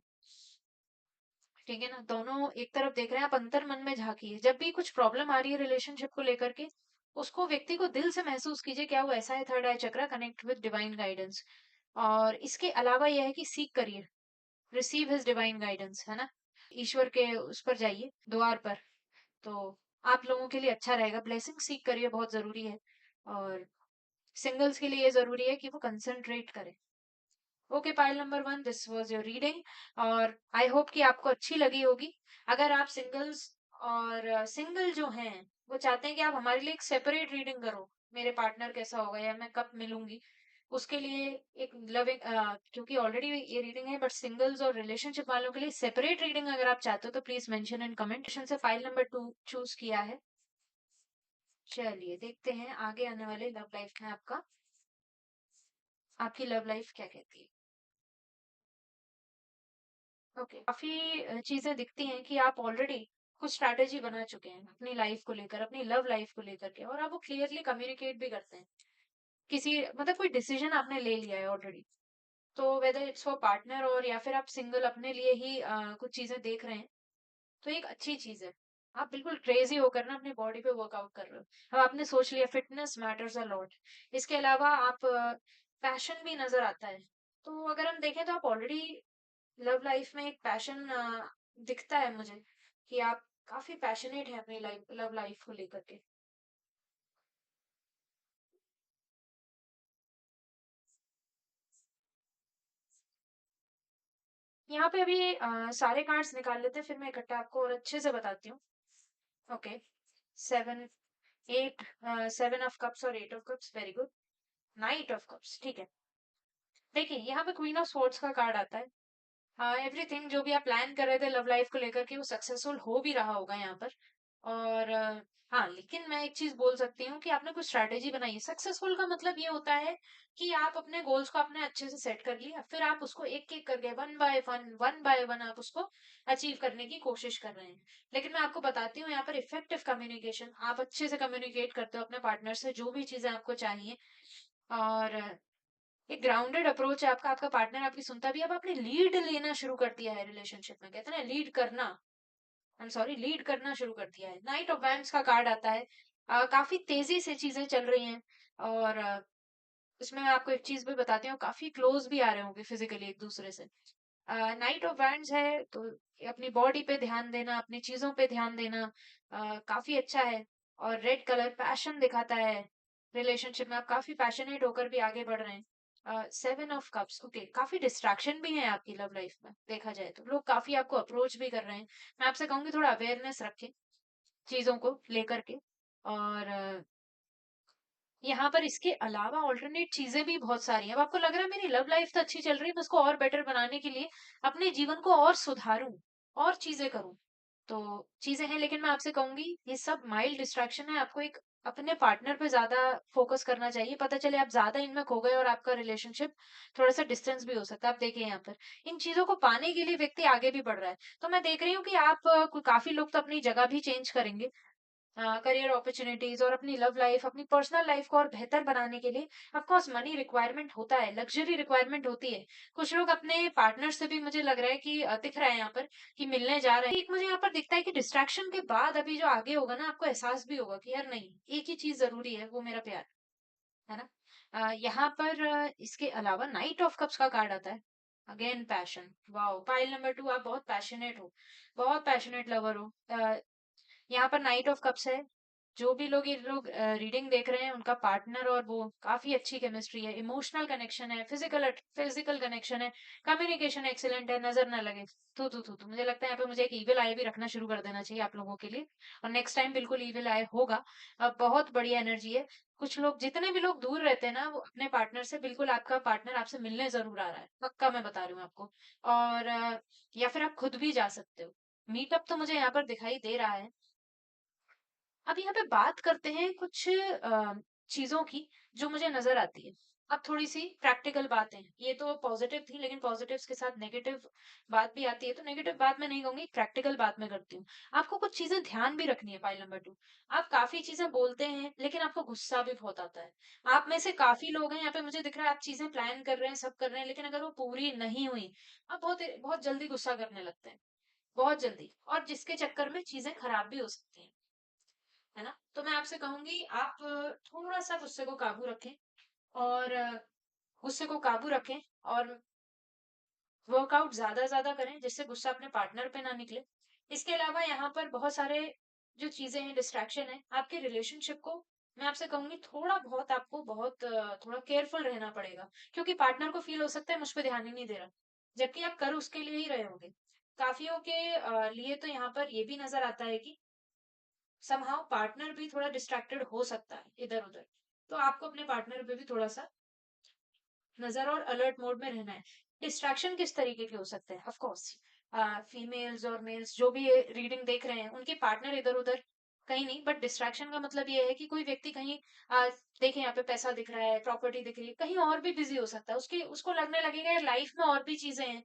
ठीक है ना, दोनों एक तरफ देख रहे हैं, आप अंतर मन में झांकिए। जब भी कुछ प्रॉब्लम आ रही है रिलेशनशिप को लेकर के, उसको व्यक्ति को दिल से महसूस कीजिए क्या वो ऐसा है। Third I chakra, connect with divine guidance. और इसके अलावा यह है कि सीख करिए, रिसीव हिज डिवाइन गाइडेंस, है ना। ईश्वर के उस पर जाइए, द्वार पर, तो आप लोगों के लिए अच्छा रहेगा। ब्लेसिंग सीख करिए, बहुत जरूरी है। और सिंगल्स के लिए ये जरूरी है कि वो कंसंट्रेट करें। Okay, pile number 1, this was your reading. और आई होप कि आपको अच्छी लगी होगी। अगर आप सिंगल्स और सिंगल जो हैं वो चाहते हैं कि आप हमारे लिए एक सेपरेट रीडिंग करो, मेरे पार्टनर कैसा होगा या मैं कब मिलूंगी, उसके लिए एक लविंग, क्योंकि ऑलरेडी ये रीडिंग है, बट सिंगल्स और रिलेशनशिप वालों के लिए सेपरेट रीडिंग अगर आप चाहते हो तो प्लीज मेंशन इन कमेंट से। फाइल नंबर 2 चूज किया है। चलिए देखते हैं आगे आने वाले लव लाइफ में आपकी लव लाइफ क्या कहती है। ओके, काफी चीजें दिखती हैं कि आप ऑलरेडी कुछ स्ट्रैटेजी बना चुके हैं अपनी लाइफ को लेकर, अपनी लव लाइफ को लेकर के, और आप वो क्लियरली कम्युनिकेट भी करते हैं। किसी मतलब कोई डिसीजन आपने ले लिया है ऑलरेडी, तो वेदर इट्स फॉर पार्टनर और या फिर आप सिंगल अपने लिए ही कुछ चीजें देख रहे हैं, तो एक अच्छी चीज है। आप बिल्कुल क्रेजी होकर ना अपनी बॉडी पे वर्कआउट कर रहे हो। अब आपने सोच लिया फिटनेस मैटर्स अ लॉट। इसके अलावा आप पैशन भी नजर आता है। तो अगर हम देखें तो आप ऑलरेडी लव लाइफ में एक पैशन दिखता है मुझे, कि आप काफी पैशनेट हैं अपनी लाइफ लव लाइफ को लेकर के। यहाँ पे अभी सारे कार्ड्स निकाल लेते हैं, फिर मैं इकट्ठा आपको और अच्छे से बताती हूँ। ओके, 7, 8, 7 ऑफ कप्स और 8 of cups, very good. Night of cups, ठीक है। देखिए यहाँ पे क्वीन ऑफ स्वॉर्ड्स का कार्ड आता है। एवरीथिंग जो भी आप प्लान कर रहे थे लव लाइफ को लेकर के, वो सक्सेसफुल हो भी रहा होगा यहाँ पर। और हाँ, लेकिन मैं एक चीज बोल सकती हूँ कि आपने कुछ स्ट्रैटेजी बनाई है। सक्सेसफुल का मतलब ये होता है कि आप अपने गोल्स को अपने अच्छे से सेट कर लिया, फिर आप उसको एक एक करके वन बाय वन आप उसको अचीव करने की कोशिश कर रहे हैं। लेकिन मैं आपको बताती हूँ यहाँ पर इफेक्टिव कम्युनिकेशन, आप अच्छे से कम्युनिकेट करते हो अपने पार्टनर से जो भी चीजें आपको चाहिए। और एक ग्राउंडेड अप्रोच है आपका, आपका पार्टनर आपकी सुनता भी है। अब आपने लीड लेना शुरू कर दिया है रिलेशनशिप में, कहते हैं ना लीड करना, आई एम सॉरी, लीड करना शुरू कर दिया है। नाइट ऑफ वैंड्स का कार्ड आता है। काफी तेजी से चीजें चल रही हैं। और इसमें मैं आपको एक चीज भी बताती हूँ, काफी क्लोज भी आ रहे होंगे फिजिकली एक दूसरे से। नाइट ऑफ वैंड्स है तो अपनी बॉडी पे ध्यान देना, अपनी चीजों पे ध्यान देना काफी अच्छा है। और रेड कलर पैशन दिखाता है, रिलेशनशिप में आप काफी पैशनेट होकर भी आगे बढ़ रहे हैं। 7 ऑफ कप्स, ओके, काफी डिस्ट्रैक्शन भी है आपकी लव लाइफ में, देखा जाए तो लोग काफी आपको अप्रोच भी कर रहे हैं। मैं आपसे कहूंगी थोड़ा अवेयरनेस रखें चीजों को लेकर के। और यहाँ पर इसके अलावा ऑल्टरनेट चीजें भी बहुत सारी हैं। अब आपको लग रहा है मेरी लव लाइफ तो अच्छी चल रही है, मैं उसको और बेटर बनाने के लिए अपने जीवन को और सुधारूं, और चीजें करूं, तो चीजें हैं। लेकिन मैं आपसे कहूंगी ये सब माइल्ड डिस्ट्रैक्शन है, आपको एक अपने पार्टनर पे ज्यादा फोकस करना चाहिए। पता चले आप ज्यादा इनमें खो गए और आपका रिलेशनशिप थोड़ा सा डिस्टेंस भी हो सकता है। आप देखिए यहाँ पर इन चीजों को पाने के लिए व्यक्ति आगे भी बढ़ रहा है। तो मैं देख रही हूँ कि आप काफी लोग तो अपनी जगह भी चेंज करेंगे, करियर अपॉर्चुनिटीज और अपनी लव लाइफ, अपनी पर्सनल लाइफ को और बेहतर बनाने के लिए। ऑफ कोर्स मनी रिक्वायरमेंट होता है, लग्जरी रिक्वायरमेंट होती है। कुछ लोग अपने पार्टनर से भी मुझे लग रहा है कि दिख रहा है यहाँ पर कि मिलने जा रहे हैं। एक मुझे यहाँ पर दिखता है कि डिस्ट्रैक्शन के बाद अभी जो आगे होगा ना, आपको एहसास भी होगा कि यार नहीं, एक ही चीज जरूरी है, वो मेरा प्यार है ना। यहाँ पर इसके अलावा नाइट ऑफ कप्स का कार्ड आता है। Again passion, wow, pile number 2, आप बहुत पैशनेट हो, बहुत पैशनेट लवर हो। यहाँ पर नाइट ऑफ कप्स है, जो भी लोग ये लोग रीडिंग देख रहे हैं उनका पार्टनर और वो काफी अच्छी केमिस्ट्री है, इमोशनल कनेक्शन है, फिजिकल फिजिकल कनेक्शन है, कम्युनिकेशन एक्सीलेंट है, नजर ना लगे। तू मुझे लगता है यहाँ पे मुझे एक ईविल आई भी रखना शुरू कर देना चाहिए आप लोगों के लिए। और नेक्स्ट टाइम बिल्कुल ईविल आई होगा। अब बहुत बढ़िया एनर्जी है। कुछ लोग, जितने भी लोग दूर रहते हैं ना, वो अपने पार्टनर से, बिल्कुल आपका पार्टनर आपसे मिलने जरूर आ रहा है, पक्का मैं बता रही हूँ आपको। और या फिर आप खुद भी जा सकते हो। मीटअप तो मुझे यहाँ पर दिखाई दे रहा है। अब यहाँ पे बात करते हैं कुछ चीजों की जो मुझे नजर आती है। अब थोड़ी सी प्रैक्टिकल बातें, ये तो पॉजिटिव थी, लेकिन पॉजिटिव्स के साथ नेगेटिव बात भी आती है, तो नेगेटिव बात मैं नहीं कहूंगी, प्रैक्टिकल बात मैं करती हूँ। आपको कुछ चीजें ध्यान भी रखनी है। फाइल नंबर 2, आप काफी चीजें बोलते हैं लेकिन आपको गुस्सा भी बहुत आता है। आप में से काफी लोग हैं यहाँ पे, मुझे दिख रहा है आप चीजें प्लान कर रहे हैं, सब कर रहे हैं, लेकिन अगर वो पूरी नहीं हुई, आप बहुत बहुत जल्दी गुस्सा करने लगते हैं, बहुत जल्दी, और जिसके चक्कर में चीजें खराब भी हो सकती हैं, है ना। तो मैं आपसे कहूंगी, आप थोड़ा सा गुस्से को काबू रखें, और गुस्से को काबू रखें, और वर्कआउट ज्यादा ज्यादा करें, जिससे गुस्सा अपने पार्टनर पे ना निकले। इसके अलावा यहाँ पर बहुत सारे जो चीजें हैं, डिस्ट्रैक्शन है आपके रिलेशनशिप को, मैं आपसे कहूंगी थोड़ा बहुत आपको बहुत थोड़ा केयरफुल रहना पड़ेगा, क्योंकि पार्टनर को फील हो सकता है मुझ पे ध्यान ही नहीं दे रहा, जबकि आप कर उसके लिए ही रहे होंगे। काफियों के लिए तो यहाँ पर ये भी नजर आता है कि समहाउ पार्टनर भी थोड़ा डिस्ट्रैक्टेड हो सकता है इधर उधर। तो आपको अपने पार्टनर पे भी थोड़ा सा नजर और अलर्ट मोड में रहना है। डिस्ट्रैक्शन किस तरीके के हो सकते हैं? ऑफ कोर्स फीमेल्स और मेल्स जो भी ये रीडिंग देख रहे हैं, उनके पार्टनर इधर उधर कहीं नहीं, बट डिस्ट्रैक्शन का मतलब ये है कि कोई व्यक्ति कहीं देखे यहाँ पे पैसा दिख रहा है, प्रॉपर्टी दिख रही है, कहीं और भी बिजी हो सकता है, उसकी उसको लगने लगेगा यार लाइफ में और भी चीजें हैं।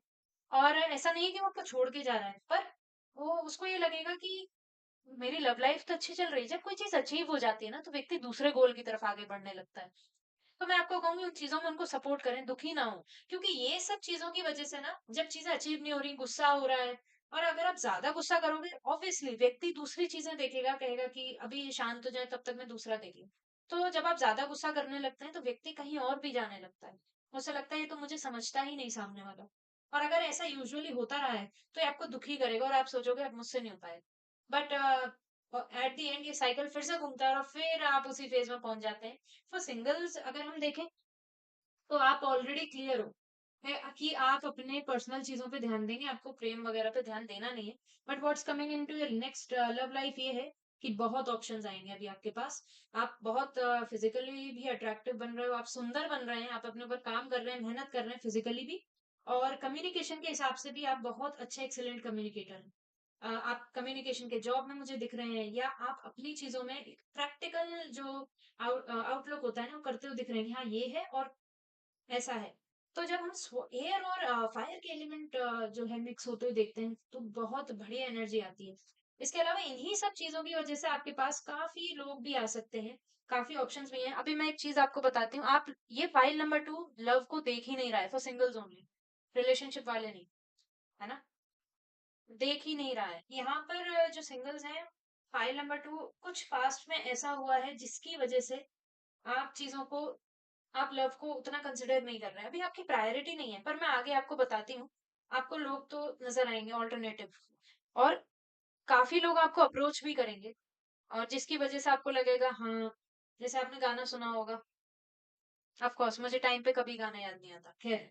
और ऐसा नहीं है कि वो आपको छोड़ के जा रहा है, पर वो उसको ये लगेगा कि मेरी लव लाइफ तो अच्छी चल रही है। जब कोई चीज अचीव हो जाती है ना, तो व्यक्ति दूसरे गोल की तरफ आगे बढ़ने लगता है। तो मैं आपको कहूंगी उन चीजों में उनको सपोर्ट करें, दुखी ना हो, क्योंकि ये सब चीजों की वजह से ना, जब चीजें अचीव नहीं हो रही, गुस्सा हो रहा है, और अगर आप ज्यादा गुस्सा करोगे, ऑब्वियसली व्यक्ति दूसरी चीजें देखेगा, कहेगा कि अभी ये शांत हो जाए तब तक मैं दूसरा देख लूं। तो जब आप ज्यादा गुस्सा करने लगते हैं, तो व्यक्ति कहीं और भी जाने लगता है। उसे लगता है ये तो मुझे समझता ही नहीं सामने वाला। और अगर ऐसा यूजुअली होता रहा है, तो ये आपको दुखी करेगा, और आप सोचोगे अब मुझसे नहीं हो पाएगा। बट एट द एंड ये साइकिल फिर से घूमता है, और फिर आप उसी फेज में पहुंच जाते हैं। फॉर सिंगल्स अगर हम देखें, तो आप ऑलरेडी क्लियर हो है कि आप अपने पर्सनल चीजों पे ध्यान देंगे, आपको प्रेम वगैरह पे ध्यान देना नहीं है। But what's coming into your next love life ये है कि बहुत ऑप्शंस आएंगे अभी आपके पास। आप बहुत फिजिकली भी अट्रैक्टिव बन रहे हो, आप सुंदर बन रहे हैं, आप अपने ऊपर काम कर रहे हैं, मेहनत कर रहे हैं फिजिकली भी, और कम्युनिकेशन के हिसाब से भी आप बहुत अच्छे एक्सीलेंट कम्युनिकेटर हैं। आप कम्युनिकेशन के जॉब में मुझे दिख रहे हैं, या आप अपनी चीजों में प्रैक्टिकल जो आउटलुक होता है ना, वो करते हुए दिख रहे हैं कि हाँ ये है और ऐसा है। तो जब हम एयर और फायर के एलिमेंट जो है मिक्स होते हुए देखते हैं, तो बहुत बढ़िया एनर्जी आती है। इसके अलावा इन्हीं सब चीजों की वजह से आपके पास काफी लोग भी आ सकते हैं, काफी ऑप्शंस भी हैं। अभी मैं एक चीज आपको बताती हूँ, आप ये फाइल नंबर 2 लव को देख ही नहीं रहा है, फॉर सिंगल्स ओनली, रिलेशनशिप वाले नहीं, है ना, देख ही नहीं रहा है यहाँ पर। जो सिंगल्स हैं, फाइल नंबर 2, कुछ पास्ट में ऐसा हुआ है जिसकी वजह से आप चीजों को, आप लव को उतना कंसिडर नहीं कर रहे हैं, अभी आपकी प्रायोरिटी नहीं है। पर मैं आगे आपको बताती हूँ, आपको लोग तो नजर आएंगे ऑल्टरनेटिव, और काफी लोग आपको अप्रोच भी करेंगे, और जिसकी वजह से आपको लगेगा हाँ, जैसे आपने गाना सुना होगा, ऑफ कोर्स मुझे टाइम पे कभी गाना याद नहीं आता, खैर।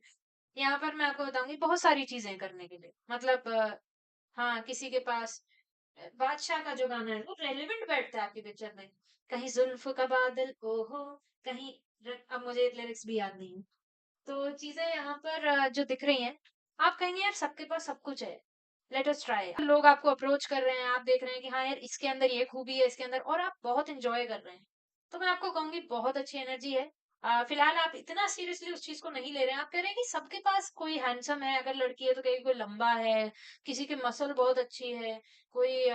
यहाँ पर मैं आपको बताऊंगी बहुत सारी चीजें करने के लिए, मतलब हाँ, किसी के पास बादशाह का जो गाना है वो रेलेवेंट बैठता है आपकी पिक्चर में। कहीं जुल्फ का बादल ओहो, कहीं अब मुझे लिरिक्स भी याद नहीं है। तो चीजें यहाँ पर जो दिख रही हैं, आप कहेंगे यार सबके पास सब कुछ है, लेट अस ट्राई। लोग आपको अप्रोच कर रहे हैं, आप देख रहे हैं कि हाँ यार इसके अंदर ये खूबी है, इसके अंदर, और आप बहुत एंजॉय कर रहे हैं। तो मैं आपको कहूंगी बहुत अच्छी एनर्जी है। फिलहाल आप इतना सीरियसली उस चीज को नहीं ले रहे हैं, आप कह रहे हैं कि सबके पास कोई हैंडसम है, अगर लड़की है तो कहीं कोई लंबा है, किसी की मसल बहुत अच्छी है, कोई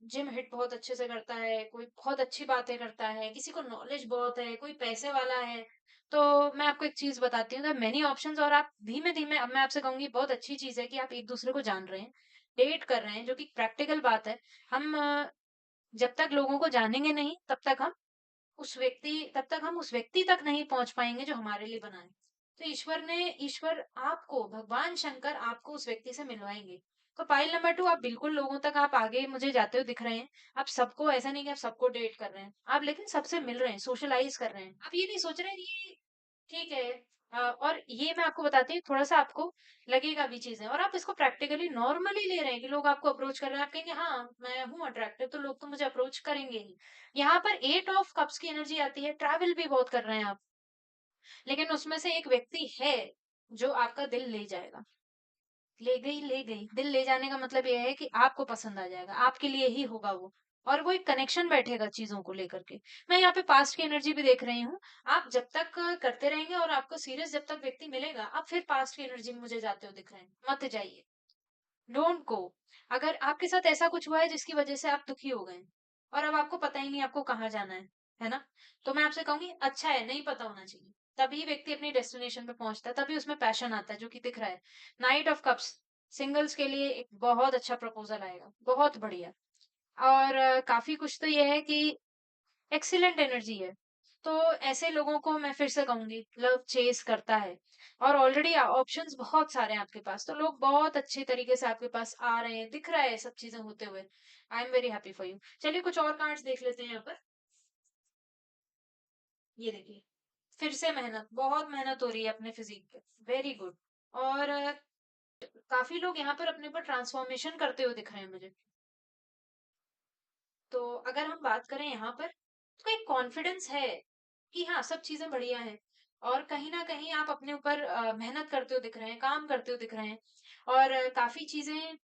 जिम हिट बहुत अच्छे से करता है, कोई बहुत अच्छी बातें करता है, किसी को नॉलेज बहुत है, कोई पैसे वाला है। तो मैं आपको एक चीज बताती हूँ, मेनी ऑप्शंस, और आप धीमे धीमे, अब मैं आपसे कहूंगी बहुत अच्छी चीज है कि आप एक दूसरे को जान रहे हैं, डेट कर रहे हैं, जो कि प्रैक्टिकल बात है। हम जब तक लोगों को जानेंगे नहीं, तब तक हम उस व्यक्ति तक नहीं पहुंच पाएंगे जो हमारे लिए बना है। तो ईश्वर आपको, भगवान शंकर आपको उस व्यक्ति से मिलवाएंगे, तो पाइल नंबर 2 आप बिल्कुल लोगों तक आप आगे मुझे जाते हुए दिख रहे हैं। आप सबको ऐसा नहीं कि आप सबको डेट कर रहे हैं। आप लेकिन सबसे मिल रहे हैं, सोशलाइज़ कर रहे हैं। आप ये नहीं सोच रहे हैं ये ठीक है। और ये मैं आपको बताती हूँ थोड़ा-सा आपको लगेगा भी चीज़ें और आप इसको प्रैक्टिकली नॉर्मली ले रहे हैं कि लोग आपको अप्रोच कर रहे हैं। आप कहेंगे हाँ, मैं हूँ अट्रैक्टिव तो लोग तो मुझे अप्रोच करेंगे ही। यहाँ पर 8 ऑफ कप्स की एनर्जी आती है, ट्रैवल भी बहुत कर रहे हैं आप। लेकिन उसमें से एक व्यक्ति है जो आपका दिल ले जाएगा। ले गई, ले गई। दिल ले जाने का मतलब ये है कि आपको पसंद आ जाएगा, आपके लिए ही होगा वो और वो एक कनेक्शन बैठेगा चीज़ों को लेकर के। मैं यहाँ पे पास्ट की एनर्जी भी देख रही हूँ। आप जब तक करते रहेंगे और आपको सीरियस जब तक व्यक्ति मिलेगा, आप फिर पास्ट की एनर्जी में मुझे जाते हुए दिख रहे हैं। मत जाइए, डोंट गो। अगर आपके साथ ऐसा कुछ हुआ है जिसकी वजह से आप दुखी हो गए और अब आपको पता ही नहीं आपको कहाँ जाना है ना? तो मैं आपसे कहूँगी अच्छा है, नहीं पता होना चाहिए। तभी व्यक्ति अपनी डेस्टिनेशन पे पहुँचता है, तभी उसमें पैशन आता है जो कि दिख रहा है। नाइट ऑफ कप्स सिंगल्स के लिए एक बहुत अच्छा प्रपोज़ल आएगा, बहुत बढ़िया। और काफ़ी कुछ तो ये है कि एक्सीलेंट एनर्जी है। तो ऐसे लोगों को मैं फिर से कहूँगी लव चेज़ करता है और ऑलरेडी ऑप्शंस बहुत सारे हैं आपके पास। तो लोग बहुत अच्छे तरीके से आपके पास आ रहे हैं, दिख रहा है सब चीज़ें होते हुए। I am very happy for you. चलिए कुछ और कार्ड्स देख लेते हैं यहाँ पर। ये देखिए, फिर से मेहनत, बहुत मेहनत हो रही है अपने फिज़िक पे। Very good. और काफ़ी लोग यहाँ पर अपने ऊपर ट्रांसफॉर्मेशन करते हुए दिख रहे हैं मुझे। तो अगर हम बात करें यहाँ पर तो एक कॉन्फिडेंस है कि हाँ सब चीजें बढ़िया हैं और कहीं ना कहीं आप अपने ऊपर मेहनत करते हुए दिख रहे हैं, काम करते हुए दिख रहे हैं और काफी चीजें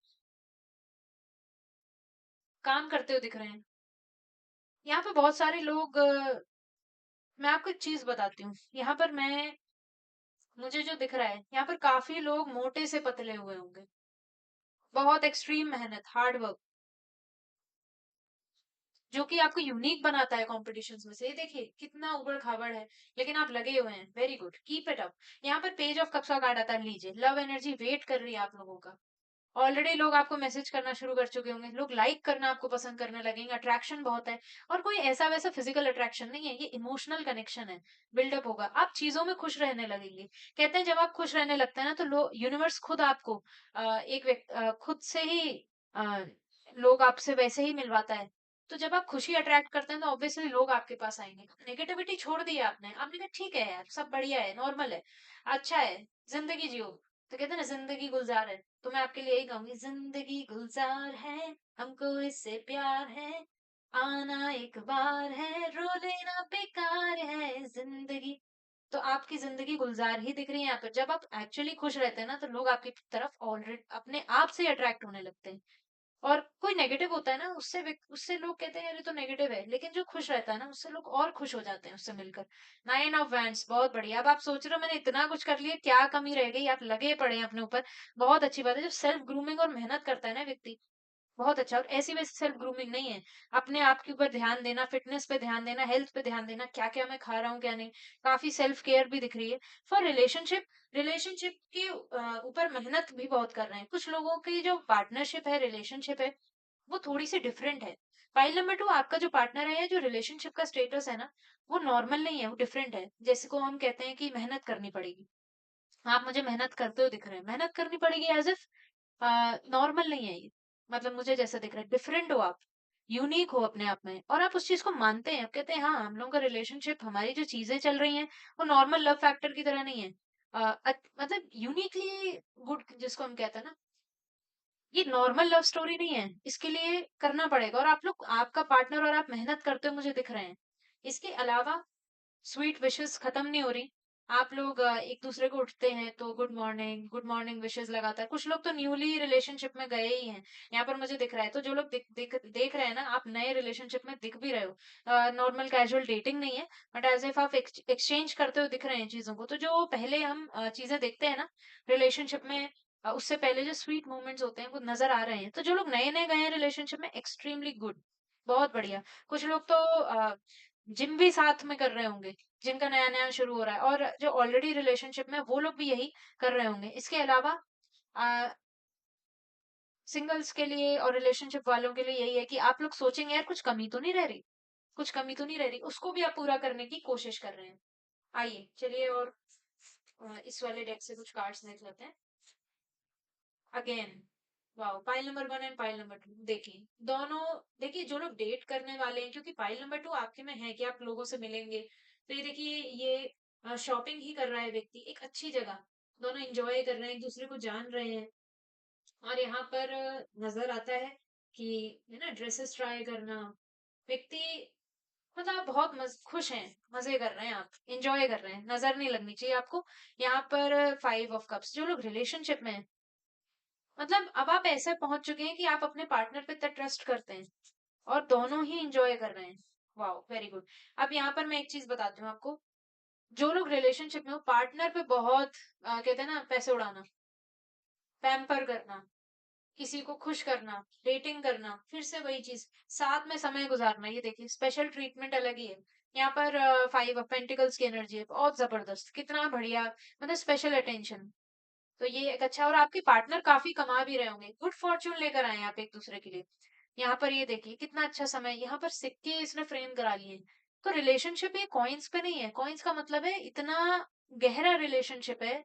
काम करते हुए दिख रहे हैं। यहाँ पे बहुत सारे लोग मैं आपको एक चीज बताती हूँ। यहाँ पर मैं मुझे जो दिख रहा है यहाँ पर काफी लोग मोटे से पतले हुए होंगे। बहुत एक्सट्रीम मेहनत, हार्ड वर्क जो कि आपको यूनिक बनाता है कॉम्पिटिशन्स में से। ये देखिए कितना उबड़-खाबड़ है, लेकिन आप लगे हुए हैं। Very good, keep it up. यहाँ पर पेज ऑफ कप्स का कार्ड आता है, लीजिए। लव एनर्जी वेट कर रही है आप लोगों का। ऑलरेडी लोग आपको मैसेज करना शुरू कर चुके होंगे, लोग लाइक करना आपको पसंद करने लगेंगे, अट्रैक्शन बहुत है और कोई ऐसा वैसा फिजिकल अट्रैक्शन नहीं है, ये इमोशनल कनेक्शन है, बिल्डअप होगा। आप चीजों में खुश रहने लगेंगे। कहते हैं जब आप खुश रहने लगते हैं ना तो यूनिवर्स खुद आपको खुद से ही अ, लोग आपसे वैसे ही मिलवाता है। तो जब आप खुशी अट्रैक्ट करते हैं तो ऑब्वियसली लोग आपके पास आएंगे। नेगेटिविटी छोड़ दी आपने कहा ठीक है यार, सब बढ़िया है, नॉर्मल है, अच्छा है, जिंदगी जियो। तो कहते हैं ना जिंदगी गुलजार है। तो मैं आपके लिए यही कहूंगी, जिंदगी गुलजार है, हमको इससे प्यार है, आना एक बार है, रो लेना बेकार है जिंदगी। तो आपकी जिंदगी गुलजार ही दिख रही है यहाँ पर। जब आप एक्चुअली खुश रहते हैं ना तो लोग आपकी तरफ ऑलरेडी अपने आप से अट्रैक्ट होने लगते हैं। और कोई नेगेटिव होता है ना उससे लोग कहते हैं अरे तो नेगेटिव है, लेकिन जो खुश रहता है ना उससे लोग और खुश हो जाते हैं उससे मिलकर। नाइन ऑफ वैंड्स बहुत बढ़िया। अब आप सोच रहे हो मैंने इतना कुछ कर लिया, क्या कमी रह गई? आप लगे पड़े हैं अपने ऊपर। बहुत अच्छी बात है। जब सेल्फ ग्रूमिंग और मेहनत करता है ना व्यक्ति, बहुत अच्छा। और ऐसी वैसी सेल्फ ग्रूमिंग नहीं है, अपने आप के ऊपर ध्यान देना, फिटनेस पे ध्यान देना, हेल्थ पे ध्यान देना, क्या क्या मैं खा रहा हूँ क्या नहीं। काफी सेल्फ केयर भी दिख रही है। फॉर रिलेशनशिप, रिलेशनशिप के ऊपर मेहनत भी बहुत कर रहे हैं। कुछ लोगों की जो पार्टनरशिप है, रिलेशनशिप है, वो थोड़ी-सी डिफरेंट है। फाइल नंबर 2 आपका जो पार्टनर है या जो रिलेशनशिप का स्टेटस है ना, वो नॉर्मल नहीं है, वो डिफरेंट है। जैसे को हम कहते हैं कि मेहनत करनी पड़ेगी। आप मुझे मेहनत करते हुए दिख रहे हैं। मेहनत करनी पड़ेगी एज़ इफ नॉर्मल नहीं है ये। मतलब मुझे जैसा दिख रहा है, डिफरेंट हो आप, यूनिक हो अपने आप में और आप उस चीज़ को मानते हैं। आप कहते हैं हाँ, हम लोगों का रिलेशनशिप, हमारी जो चीज़ें चल रही हैं, वो नॉर्मल लव फैक्टर की तरह नहीं है। मतलब यूनिकली गुड जिसको हम कहते हैं ना, ये नॉर्मल लव स्टोरी नहीं है, इसके लिए करना पड़ेगा और आप लोग, आपका पार्टनर और आप मेहनत करते हुए मुझे दिख रहे हैं। इसके अलावा स्वीट विशेस खत्म नहीं हो रही। आप लोग एक दूसरे को उठते हैं तो गुड मॉर्निंग विशेस लगातार। कुछ लोग तो न्यूली रिलेशनशिप में गए ही हैं, यहाँ पर मुझे दिख रहा है। तो जो लोग देख रहे हैं ना, आप नए रिलेशनशिप में दिख भी रहे हो, नॉर्मल कैजुअल डेटिंग नहीं है, बट एज इफ आप एक्सचेंज करते हुए दिख रहे हैं चीजों को। तो जो पहले हम चीजें देखते हैं ना रिलेशनशिप में, उससे पहले जो स्वीट मोमेंट्स होते हैं वो नजर आ रहे हैं। तो जो लोग नए नए गए हैं रिलेशनशिप में, एक्सट्रीमली गुड, बहुत बढ़िया। कुछ लोग तो जिम भी साथ में कर रहे होंगे, जिनका नया नया शुरू हो रहा है, और जो ऑलरेडी रिलेशनशिप में वो लोग भी यही कर रहे होंगे। इसके अलावा सिंगल्स के लिए और रिलेशनशिप वालों के लिए यही है कि आप लोग सोचेंगे यार कुछ कमी तो नहीं रह रही, कुछ कमी तो नहीं रह रही, उसको भी आप पूरा करने की कोशिश कर रहे हैं। आइए चलिए और इस वाले डेक से कुछ कार्ड्स देख लेते हैं again. Wow! Pile number 1 and pile number 2 देखिए, दोनों देखिए जो लोग डेट करने वाले हैं क्योंकि पाइल नंबर 2 आपके में है कि आप लोगों से मिलेंगे। तो ये देखिए ये शॉपिंग ही कर रहा है व्यक्ति एक अच्छी जगह। दोनों एन्जॉय कर रहे हैं, एक-दूसरे को जान रहे हैं और यहाँ पर नज़र आता है कि है ना ड्रेसेस ट्राई करना, व्यक्ति मतलब आप बहुत खुश हैं, मज़े कर रहे हैं आप, एन्जॉय कर रहे हैं, नज़र नहीं लगनी चाहिए आपको। यहाँ पर 5 ऑफ कप्स जो लोग रिलेशनशिप में हैं मतलब अब आप ऐसे पहुंच चुके हैं कि आप अपने पार्टनर पे इतना ट्रस्ट करते हैं और दोनों ही इंजॉय कर रहे हैं। Wow very good. अब यहाँ पर मैं एक चीज बताती हूँ आपको, जो लोग रिलेशनशिप में हो पार्टनर पे बहुत कहते हैं ना पैसे उड़ाना, पैम्पर करना, किसी को खुश करना, डेटिंग करना, फिर से वही चीज, साथ में समय गुजारना, ये देखिए स्पेशल ट्रीटमेंट अलग ही है। यहाँ पर 5 ऑफ पेंटिकल्स की एनर्जी है, बहुत जबरदस्त, कितना बढ़िया, मतलब स्पेशल अटेंशन। तो ये एक अच्छा, और आपके पार्टनर काफी कमा भी रहे होंगे, गुड फॉर्च्यून लेकर आए हैं आप एक दूसरे के लिए। यहाँ पर ये देखिए कितना अच्छा समय, यहाँ पर सिक्के इसने फ्रेम करा लिए हैं। तो रिलेशनशिप ये कॉइन्स पे नहीं है, कॉइन्स का मतलब है इतना गहरा रिलेशनशिप है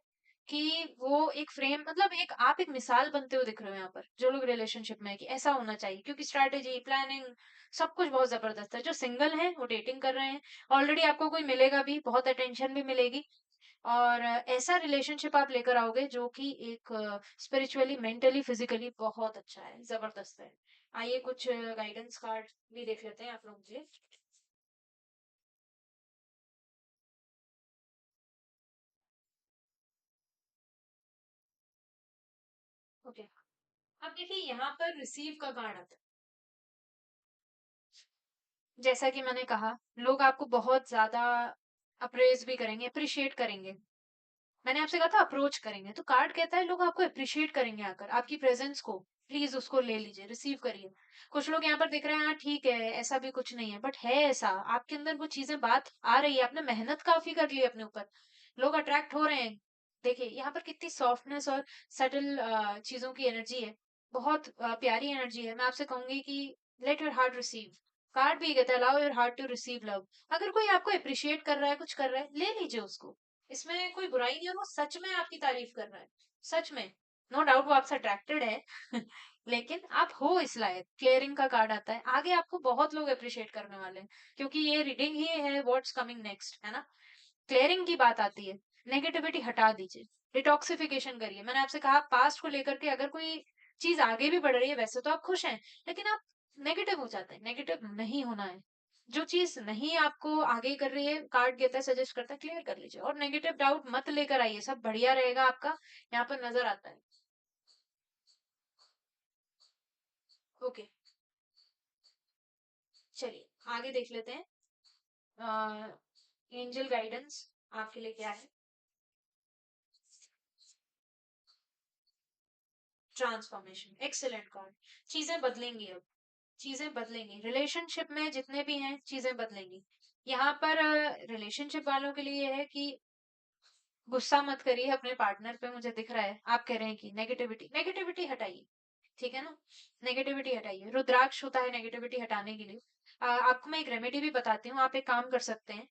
कि वो एक फ्रेम, मतलब एक आप एक मिसाल बनते हुए दिख रहे हो यहाँ पर, जो लोग रिलेशनशिप में है कि ऐसा होना चाहिए, क्योंकि स्ट्रैटेजी प्लानिंग सब कुछ बहुत जबरदस्त है। जो सिंगल है वो डेटिंग कर रहे हैं, ऑलरेडी आपको कोई मिलेगा भी, बहुत अटेंशन भी मिलेगी और ऐसा रिलेशनशिप आप लेकर आओगे जो कि एक स्पिरिचुअली मेंटली फिजिकली बहुत अच्छा है, जबरदस्त है। आइए कुछ गाइडेंस कार्ड भी देख लेते हैं आप लोग मुझे। ओके, अब देखिए यहाँ पर रिसीव का कार्ड आता है। जैसा कि मैंने कहा, लोग आपको बहुत ज्यादा अप्रेज भी करेंगे, अप्रिशिएट करेंगे। मैंने आपसे कहा था अप्रोच करेंगे, तो कार्ड कहता है लोग आपको अप्रिशिएट करेंगे आकर, आपकी प्रेजेंस को। प्लीज उसको ले लीजिए, रिसीव करिए। कुछ लोग यहाँ पर दिख रहे हैं, हाँ ठीक है, ऐसा भी कुछ नहीं है, बट है ऐसा, आपके अंदर वो चीजें बात आ रही है, आपने मेहनत काफी कर ली है अपने ऊपर, लोग अट्रैक्ट हो रहे हैं। देखिए यहाँ पर कितनी सॉफ्टनेस और सटल चीजों की एनर्जी है, बहुत प्यारी एनर्जी है। मैं आपसे कहूंगी कि let your heart receive. Card भी ये कहता है allow your heart to receive love. अगर कोई आपको अप्रिशिएट कर रहा है, कुछ कर रहा है, ले लीजिए उसको, इसमें कोई बुराई नहीं है, और वो सच में आपकी तारीफ कर रहा है, सच में। नो डाउट वो आपसे अट्रैक्टेड है लेकिन आप हो इस लायक। क्लियरिंग का कार्ड आता है, आगे आपको बहुत लोग अप्रिशिएट करने वाले हैं, क्योंकि ये रीडिंग ही है व्हाट्स कमिंग नेक्स्ट, है ना। क्लियरिंग की बात आती है, नेगेटिविटी हटा दीजिए, डिटॉक्सिफिकेशन करिए। मैंने आपसे कहा पास्ट को लेकर के अगर कोई चीज आगे भी बढ़ रही है, वैसे तो आप खुश हैं, लेकिन आप नेगेटिव हो जाते हैं, नेगेटिव नहीं होना है। जो चीज नहीं आपको आगे कर रही है, कार्ड कहता है, सजेस्ट करता है, क्लियर कर लीजिए, और नेगेटिव डाउट मत लेकर आइए, सब बढ़िया रहेगा आपका, यहाँ पर नजर आता है। ओके, चलिए आगे देख लेते हैं, एंजल गाइडेंस आपके लिए क्या है। Transformation, excellent card. चीजें बदलेंगी अब, चीजें बदलेंगी, रिलेशनशिप में जितने भी हैं चीजें बदलेंगी। यहाँ पर रिलेशनशिप वालों के लिए है कि गुस्सा मत करिए अपने पार्टनर पे, मुझे दिख रहा है आप कह रहे हैं कि नेगेटिविटी, नेगेटिविटी हटाइए, ठीक है ना। नेगेटिविटी हटाइए, रुद्राक्ष होता है नेगेटिविटी हटाने के लिए। आपको मैं एक रेमेडी भी बताती हूँ, आप एक काम कर सकते हैं,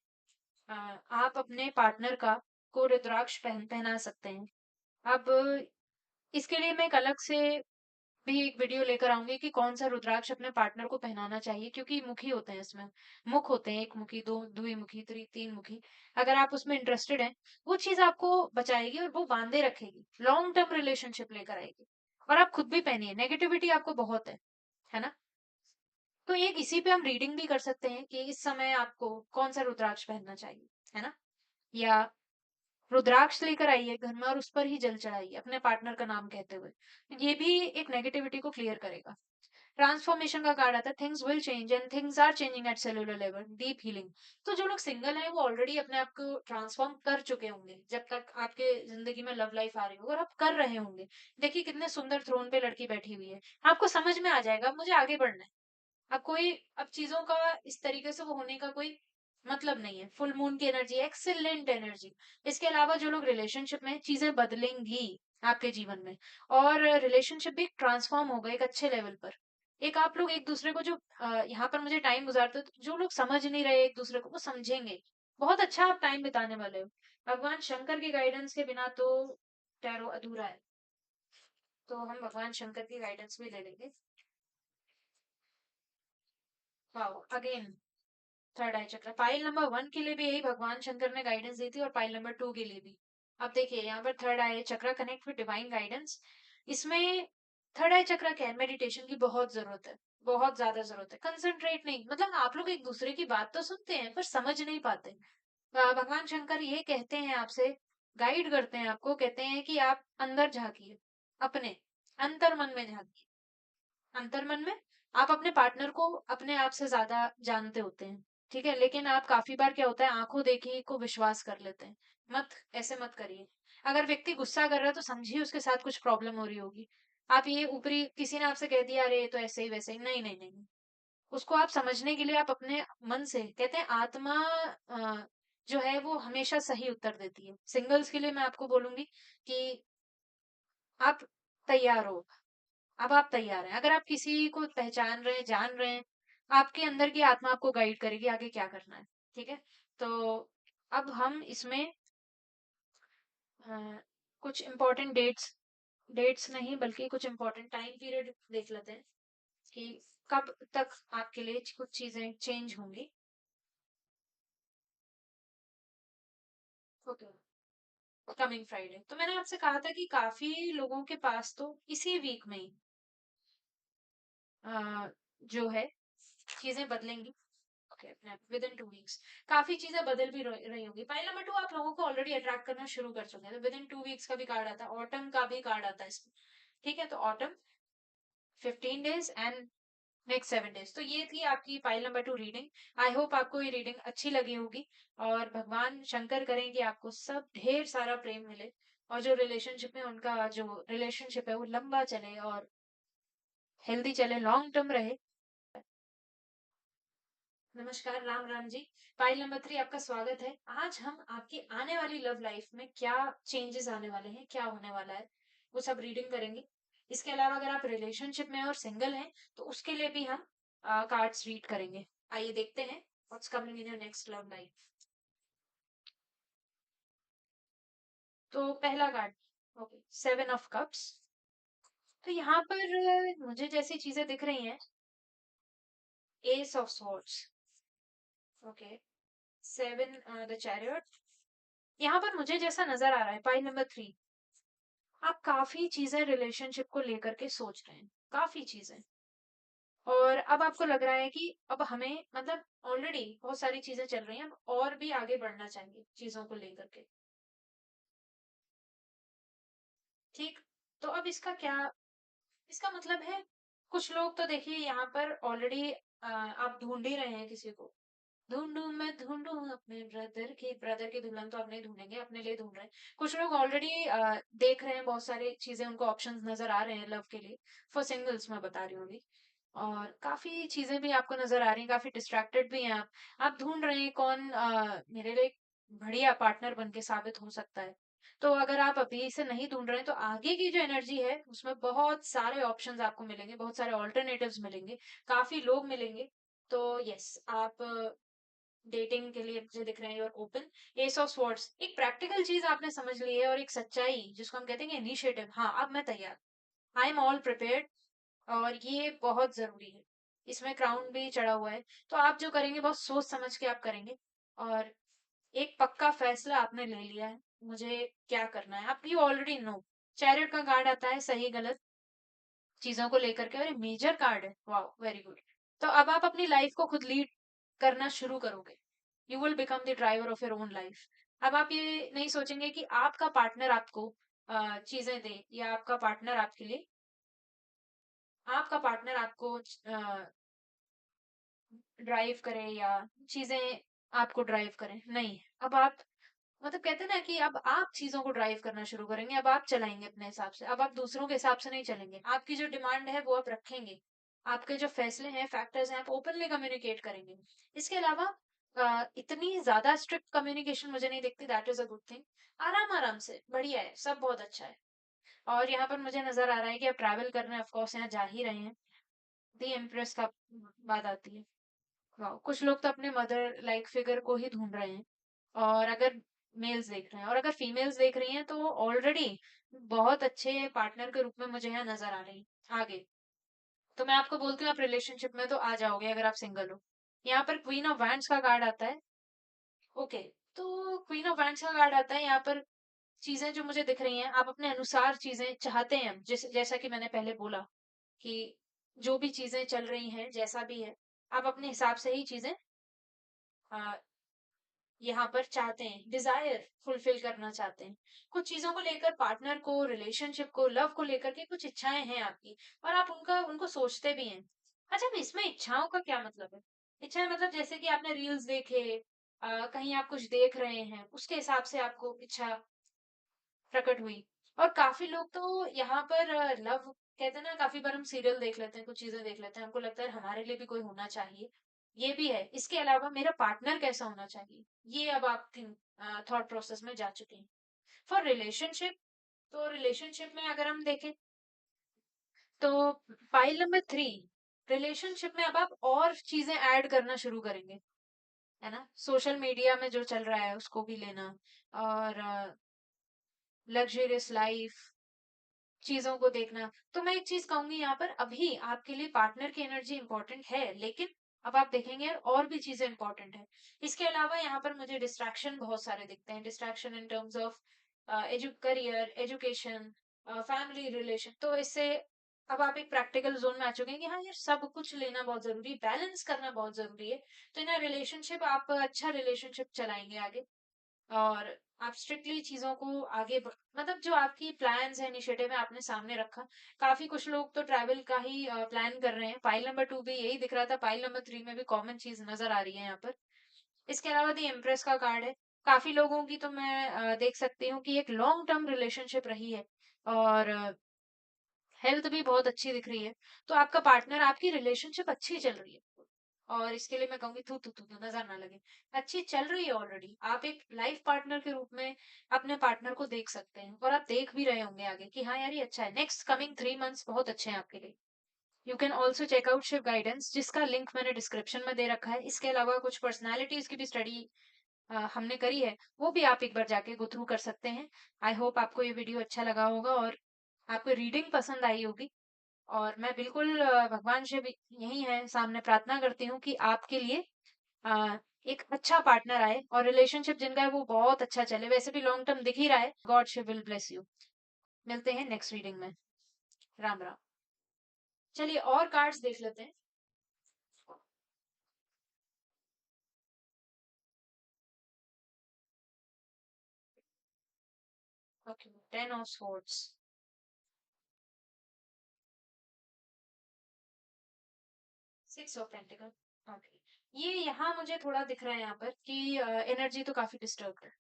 आप अपने पार्टनर का को रुद्राक्ष पहना सकते हैं। अब इसके लिए मैं एक अलग से भी एक वीडियो लेकर आऊंगी कि कौन सा रुद्राक्ष अपने पार्टनर को पहनाना चाहिए, क्योंकि मुखी होते हैं इसमें, मुख होते हैं, एक मुखी, दो द्विमुखी, तीन मुखी। अगर आप उसमें इंटरेस्टेड हैं, वो चीज आपको बचाएगी और वो बांधे रखेगी, लॉन्ग टर्म रिलेशनशिप लेकर आएगी। और आप खुद भी पहनिए, नेगेटिविटी आपको बहुत है ना। तो एक इसी पे हम रीडिंग भी कर सकते हैं कि इस समय आपको कौन सा रुद्राक्ष पहनना चाहिए, है ना। या रुद्राक्ष लेकर आइए घर में और उस पर ही जल चढ़ाइए अपने पार्टनर का नाम कहते हुए, ये भी एक नेगेटिविटी को क्लियर करेगा। ट्रांसफॉर्मेशन का कार्ड आता है, things will change and things are changing at cellular level, deep healing. तो जो लोग सिंगल हैं वो ऑलरेडी अपने आप को ट्रांसफॉर्म कर चुके होंगे, जब तक आपके जिंदगी में लव लाइफ आ रही होगी, और आप कर रहे होंगे। देखिए कितने सुंदर थ्रोन पे लड़की बैठी हुई है, आपको समझ में आ जाएगा अब मुझे आगे बढ़ना है। अब कोई, अब चीजों का इस तरीके से वो होने का कोई मतलब नहीं है। फुल मून की एनर्जी, एक्सेलेंट एनर्जी। इसके अलावा जो लोग रिलेशनशिप में, चीजें बदलेंगी आपके जीवन में, और रिलेशनशिप भी ट्रांसफॉर्म होगा एक अच्छे लेवल पर। एक आप लोग एक दूसरे को जो यहाँ पर मुझे टाइम गुजारते हो, तो जो लोग समझ नहीं रहे एक दूसरे को वो समझेंगे, बहुत अच्छा आप टाइम बिताने वाले हो। भगवान शंकर के गाइडेंस के बिना तो टैरो अधूरा है। तो हम भगवान शंकर की गाइडेंस भी ले लेंगे। वाओ, अगेन थर्ड आई चक्र। पाइल नंबर 1 के लिए भी यही भगवान शंकर ने गाइडेंस दी थी और पाइल नंबर 2 के लिए भी। अब देखिए यहाँ पर थर्ड आई चक्र कनेक्ट विद डिवाइन गाइडेंस। इसमें थर्ड आई चक्र क्या है, मेडिटेशन की बहुत जरूरत है, बहुत ज्यादा जरूरत है। कंसंट्रेट नहीं, मतलब आप लोग एक दूसरे की बात तो सुनते हैं पर समझ नहीं पाते। भगवान शंकर ये कहते हैं आपसे, गाइड करते हैं आपको, कहते हैं कि आप अंदर झांकिए, अपने अंतर मन में झांकिए। अंतर मन में आप अपने पार्टनर को अपने आप से ज्यादा जानते होते हैं, ठीक है, लेकिन आप काफी बार क्या होता है, आंखों देखी को विश्वास कर लेते हैं। मत, ऐसे मत करिए। अगर व्यक्ति गुस्सा कर रहा है तो समझिए उसके साथ कुछ प्रॉब्लम हो रही होगी। आप ये ऊपरी किसी ने आपसे कह दिया अरे ये तो ऐसे ही वैसे ही, नहीं नहीं नहीं। उसको आप समझने के लिए आप अपने मन से, कहते हैं आत्मा जो है वो हमेशा सही उत्तर देती है। सिंगल्स के लिए मैं आपको बोलूंगी कि आप तैयार हो। अब आप तैयार हैं, अगर आप किसी को पहचान रहे हैं, जान रहे हैं, आपके अंदर की आत्मा आपको गाइड करेगी आगे क्या करना है। ठीक है, तो अब हम इसमें अ, कुछ इम्पोर्टेंट डेट्स, डेट्स नहीं बल्कि कुछ इम्पोर्टेंट टाइम पीरियड देख लेते हैं कि कब तक आपके लिए कुछ चीजें चेंज होंगी। Okay, coming Friday. तो मैंने आपसे कहा था कि काफी लोगों के पास तो इसी वीक में ही जो है चीजें बदलेंगी। ओके, विद इन 2 वीक्स काफी चीजें बदल भी रही होंगी। पॉइंट नंबर 2, आप लोगों को ऑलरेडी अट्रैक्ट करना शुरू कर चुके हैं, तो विद इन 2 वीक्स का भी कार्ड आता है, ऑटम का भी कार्ड आता है इसमें। ठीक है, तो autumn 15 days and next 7 days. तो ये थी आपकी file number 2 reading. I hope आपको ये रीडिंग अच्छी लगी होगी, और भगवान शंकर करें कि आपको सब ढेर सारा प्रेम मिले, और जो रिलेशनशिप है उनका जो रिलेशनशिप है वो लंबा चले और हेल्दी चले, लॉन्ग टर्म रहे। नमस्कार, राम राम जी। फाइल नंबर 3 आपका स्वागत है। आज हम आपकी आने वाली लव लाइफ में क्या चेंजेस आने वाले हैं, क्या होने वाला है, वो सब रीडिंग करेंगे। इसके अलावा अगर आप रिलेशनशिप में और सिंगल हैं तो उसके लिए भी हम कार्ड्स रीड करेंगे। आइए देखते हैं what's coming in your next love life. तो पहला कार्ड, ओके, 7 ऑफ कप्स। तो यहाँ पर मुझे जैसी चीजें दिख रही हैं, ace of swords, okay, 7 the chariot. यहाँ पर मुझे जैसा नजर आ रहा है, पाई नंबर 3, आप काफी चीजें रिलेशनशिप को लेकर के सोच रहे हैं, काफी चीजें। और अब आपको लग रहा है कि अब हमें, मतलब ऑलरेडी बहुत सारी चीजें चल रही हैं, अब और भी आगे बढ़ना चाहिए चीजों को लेकर के। ठीक, तो अब इसका क्या, इसका मतलब है, कुछ लोग तो देखिए यहाँ पर ऑलरेडी आप ढूंढ ही रहे हैं किसी को। ढूंढूं मैं ढूंढूं अपने ब्रदर की दुल्हन तो आप नहीं ढूंढेंगे, अपने लिए ढूंढ रहे हैं। कुछ लोग ऑलरेडी देख रहे हैं, बहुत सारी चीजें उनको ऑप्शंस नजर आ रहे हैं लव के लिए। फॉर सिंगल्स मैं बता रही हूँ अभी। और काफी चीजें भी आपको नजर आ रही हैं, काफी डिस्ट्रैक्टेड भी हैं आप ढूंढ रहे हैं कौन मेरे लिए एक बढ़िया पार्टनर बन के साबित हो सकता है। तो अगर आप अभी इसे नहीं ढूंढ रहे हैं तो आगे की जो एनर्जी है उसमें बहुत सारे ऑप्शंस आपको मिलेंगे, बहुत सारे ऑल्टरनेटिव्स मिलेंगे, काफी लोग मिलेंगे। तो यस, आप डेटिंग के लिए मुझे दिख रहे हैं, और ओपन। एस ऑफ स्वॉर्ड्स एक प्रैक्टिकल चीज आपने समझ ली है, और एक सच्चाई जिसको हम कहते हैं इनिशिएटिव। हाँ, अब मैं तैयार, आई एम ऑल प्रिपेयर्ड, और ये बहुत जरूरी है। इसमें क्राउन भी चढ़ा हुआ है, तो आप जो करेंगे बहुत सोच समझ के आप करेंगे। और एक पक्का फैसला आपने ले लिया है, मुझे क्या करना है, आप यू ऑलरेडी नो। चैरियट का कार्ड आता है सही गलत चीजों को लेकर के, और ये मेजर कार्ड है, वाओ वेरी गुड। तो अब आप अपनी लाइफ को खुद लीड करना शुरू करोगे। You will become the driver of your own life. अब आप ये नहीं सोचेंगे कि आपका पार्टनर आपको चीजें दे, या आपका पार्टनर आपको ड्राइव करे, या चीजें आपको ड्राइव करें, नहीं। अब आप, मतलब कहते हैं ना कि अब आप चीजों को ड्राइव करना शुरू करेंगे, अब आप चलाएंगे अपने हिसाब से, अब आप दूसरों के हिसाब से नहीं चलेंगे। आपकी जो डिमांड है वो आप रखेंगे, आपके जो फैसले हैं, फैक्टर्स हैं, आप ओपनली कम्युनिकेट करेंगे। इसके अलावा इतनी ज्यादा स्ट्रिक्ट कम्युनिकेशन मुझे नहीं दिखती, that is a good thing. आराम आराम से, बढ़िया है, सब बहुत अच्छा है। और यहाँ पर मुझे नजर आ रहा है कि आप ट्रैवल कर रहे हैं, ऑफकोर्स यहाँ जा ही रहे हैं। दी इम्प्रेस का बात आती है। वाह, कुछ लोग तो अपने मदर लाइक फिगर को ही ढूंढ रहे हैं। और अगर मेल्स देख रहे हैं, और अगर फीमेल्स देख रही हैं तो ऑलरेडी बहुत अच्छे पार्टनर के रूप में मुझे यहाँ नजर आ रही हैं आगे। तो मैं आपको बोलती हूँ आप रिलेशनशिप में तो आ जाओगे अगर आप सिंगल हो। यहाँ पर क्वीन ऑफ वैंड्स का कार्ड आता है। ओके, तो क्वीन ऑफ वैंड्स का कार्ड आता है यहाँ पर। चीजें जो मुझे दिख रही हैं, आप अपने अनुसार चीजें चाहते हैं, जैसा कि मैंने पहले बोला कि जो भी चीजें चल रही हैं जैसा भी है, आप अपने हिसाब से ही चीजें यहाँ पर चाहते हैं, डिजायर फुलफिल करना चाहते हैं। कुछ चीजों को लेकर, पार्टनर को, रिलेशनशिप को, लव को लेकर के कुछ इच्छाएं हैं आपकी, और आप उनका उनको सोचते भी हैं। अच्छा, अब इसमें इच्छाओं का क्या मतलब है? इच्छाएं मतलब जैसे कि आपने रील्स देखे, कहीं आप कुछ देख रहे हैं, उसके हिसाब से आपको इच्छा प्रकट हुई। और काफी लोग तो यहाँ पर लव कहते हैं ना, काफी बार हम सीरियल देख लेते हैं, कुछ चीजें देख लेते हैं, हमको लगता है हमारे लिए भी कोई होना चाहिए। ये भी है। इसके अलावा मेरा पार्टनर कैसा होना चाहिए, ये अब आप थॉट प्रोसेस में जा चुके हैं। फॉर रिलेशनशिप, तो रिलेशनशिप में अगर हम देखें तो फाइल नंबर 3, रिलेशनशिप में अब आप और चीजें ऐड करना शुरू करेंगे, है ना। सोशल मीडिया में जो चल रहा है उसको भी लेना, और लग्जरियस लाइफ, चीजों को देखना। तो मैं एक चीज कहूंगी यहाँ पर, अभी आपके लिए पार्टनर की एनर्जी इंपॉर्टेंट है, लेकिन अब आप देखेंगे यार और भी चीजें इंपॉर्टेंट है। इसके अलावा यहाँ पर मुझे डिस्ट्रैक्शन बहुत सारे दिखते हैं, distraction in terms of career, education, family relation. तो इससे अब आप एक प्रैक्टिकल जोन में आ चुके हैं कि हाँ यार, सब कुछ लेना बहुत जरूरी है, बैलेंस करना बहुत जरूरी है। तो इन रिलेशनशिप, आप अच्छा रिलेशनशिप चलाएंगे आगे, और आप स्ट्रिक्टली चीजों को मतलब जो आपकी प्लान्स है, इनिशिएटिव है, आपने सामने रखा। काफी कुछ लोग तो ट्रैवल का ही प्लान कर रहे हैं। फाइल नंबर 2 भी यही दिख रहा था, फाइल नंबर 3 में भी कॉमन चीज नजर आ रही है यहाँ पर। इसके अलावा दी एम्प्रेस का कार्ड है। काफी लोगों की तो मैं देख सकती हूँ कि एक लॉन्ग टर्म रिलेशनशिप रही है, और हेल्थ भी बहुत अच्छी दिख रही है। तो आपका पार्टनर, आपकी रिलेशनशिप अच्छी चल रही है, और इसके लिए मैं कहूंगी थू थू थू थू, नजर ना लगे, अच्छी चल रही है ऑलरेडी। आप एक लाइफ पार्टनर के रूप में अपने पार्टनर को देख सकते हैं, और आप देख भी रहे होंगे आगे कि हाँ यार ये अच्छा है। नेक्स्ट कमिंग 3 मंथ्स बहुत अच्छे हैं आपके लिए। You can also check out Shiv guidance, जिसका लिंक मैंने डिस्क्रिप्शन में दे रखा है। इसके अलावा कुछ पर्सनैलिटीज की भी स्टडी हमने करी है, वो भी आप एक बार जाके गो थ्रू कर सकते हैं। आई होप आपको ये वीडियो अच्छा लगा होगा, और आपको रीडिंग पसंद आई होगी। और मैं बिल्कुल भगवान से भी यही है सामने प्रार्थना करती हूँ कि आपके लिए एक अच्छा पार्टनर आए, और रिलेशनशिप जिनका है वो बहुत अच्छा चले। वैसे भी लॉन्ग टर्म दिख ही रहा है। God she will bless you. मिलते हैं नेक्स्ट रीडिंग में। राम राम। चलिए और कार्ड्स देख लेते हैं। Okay, 10 of swords, 6 of pentacle. Okay, ये यहाँ मुझे थोड़ा दिख रहा है यहाँ पर कि एनर्जी तो काफी डिस्टर्ब है,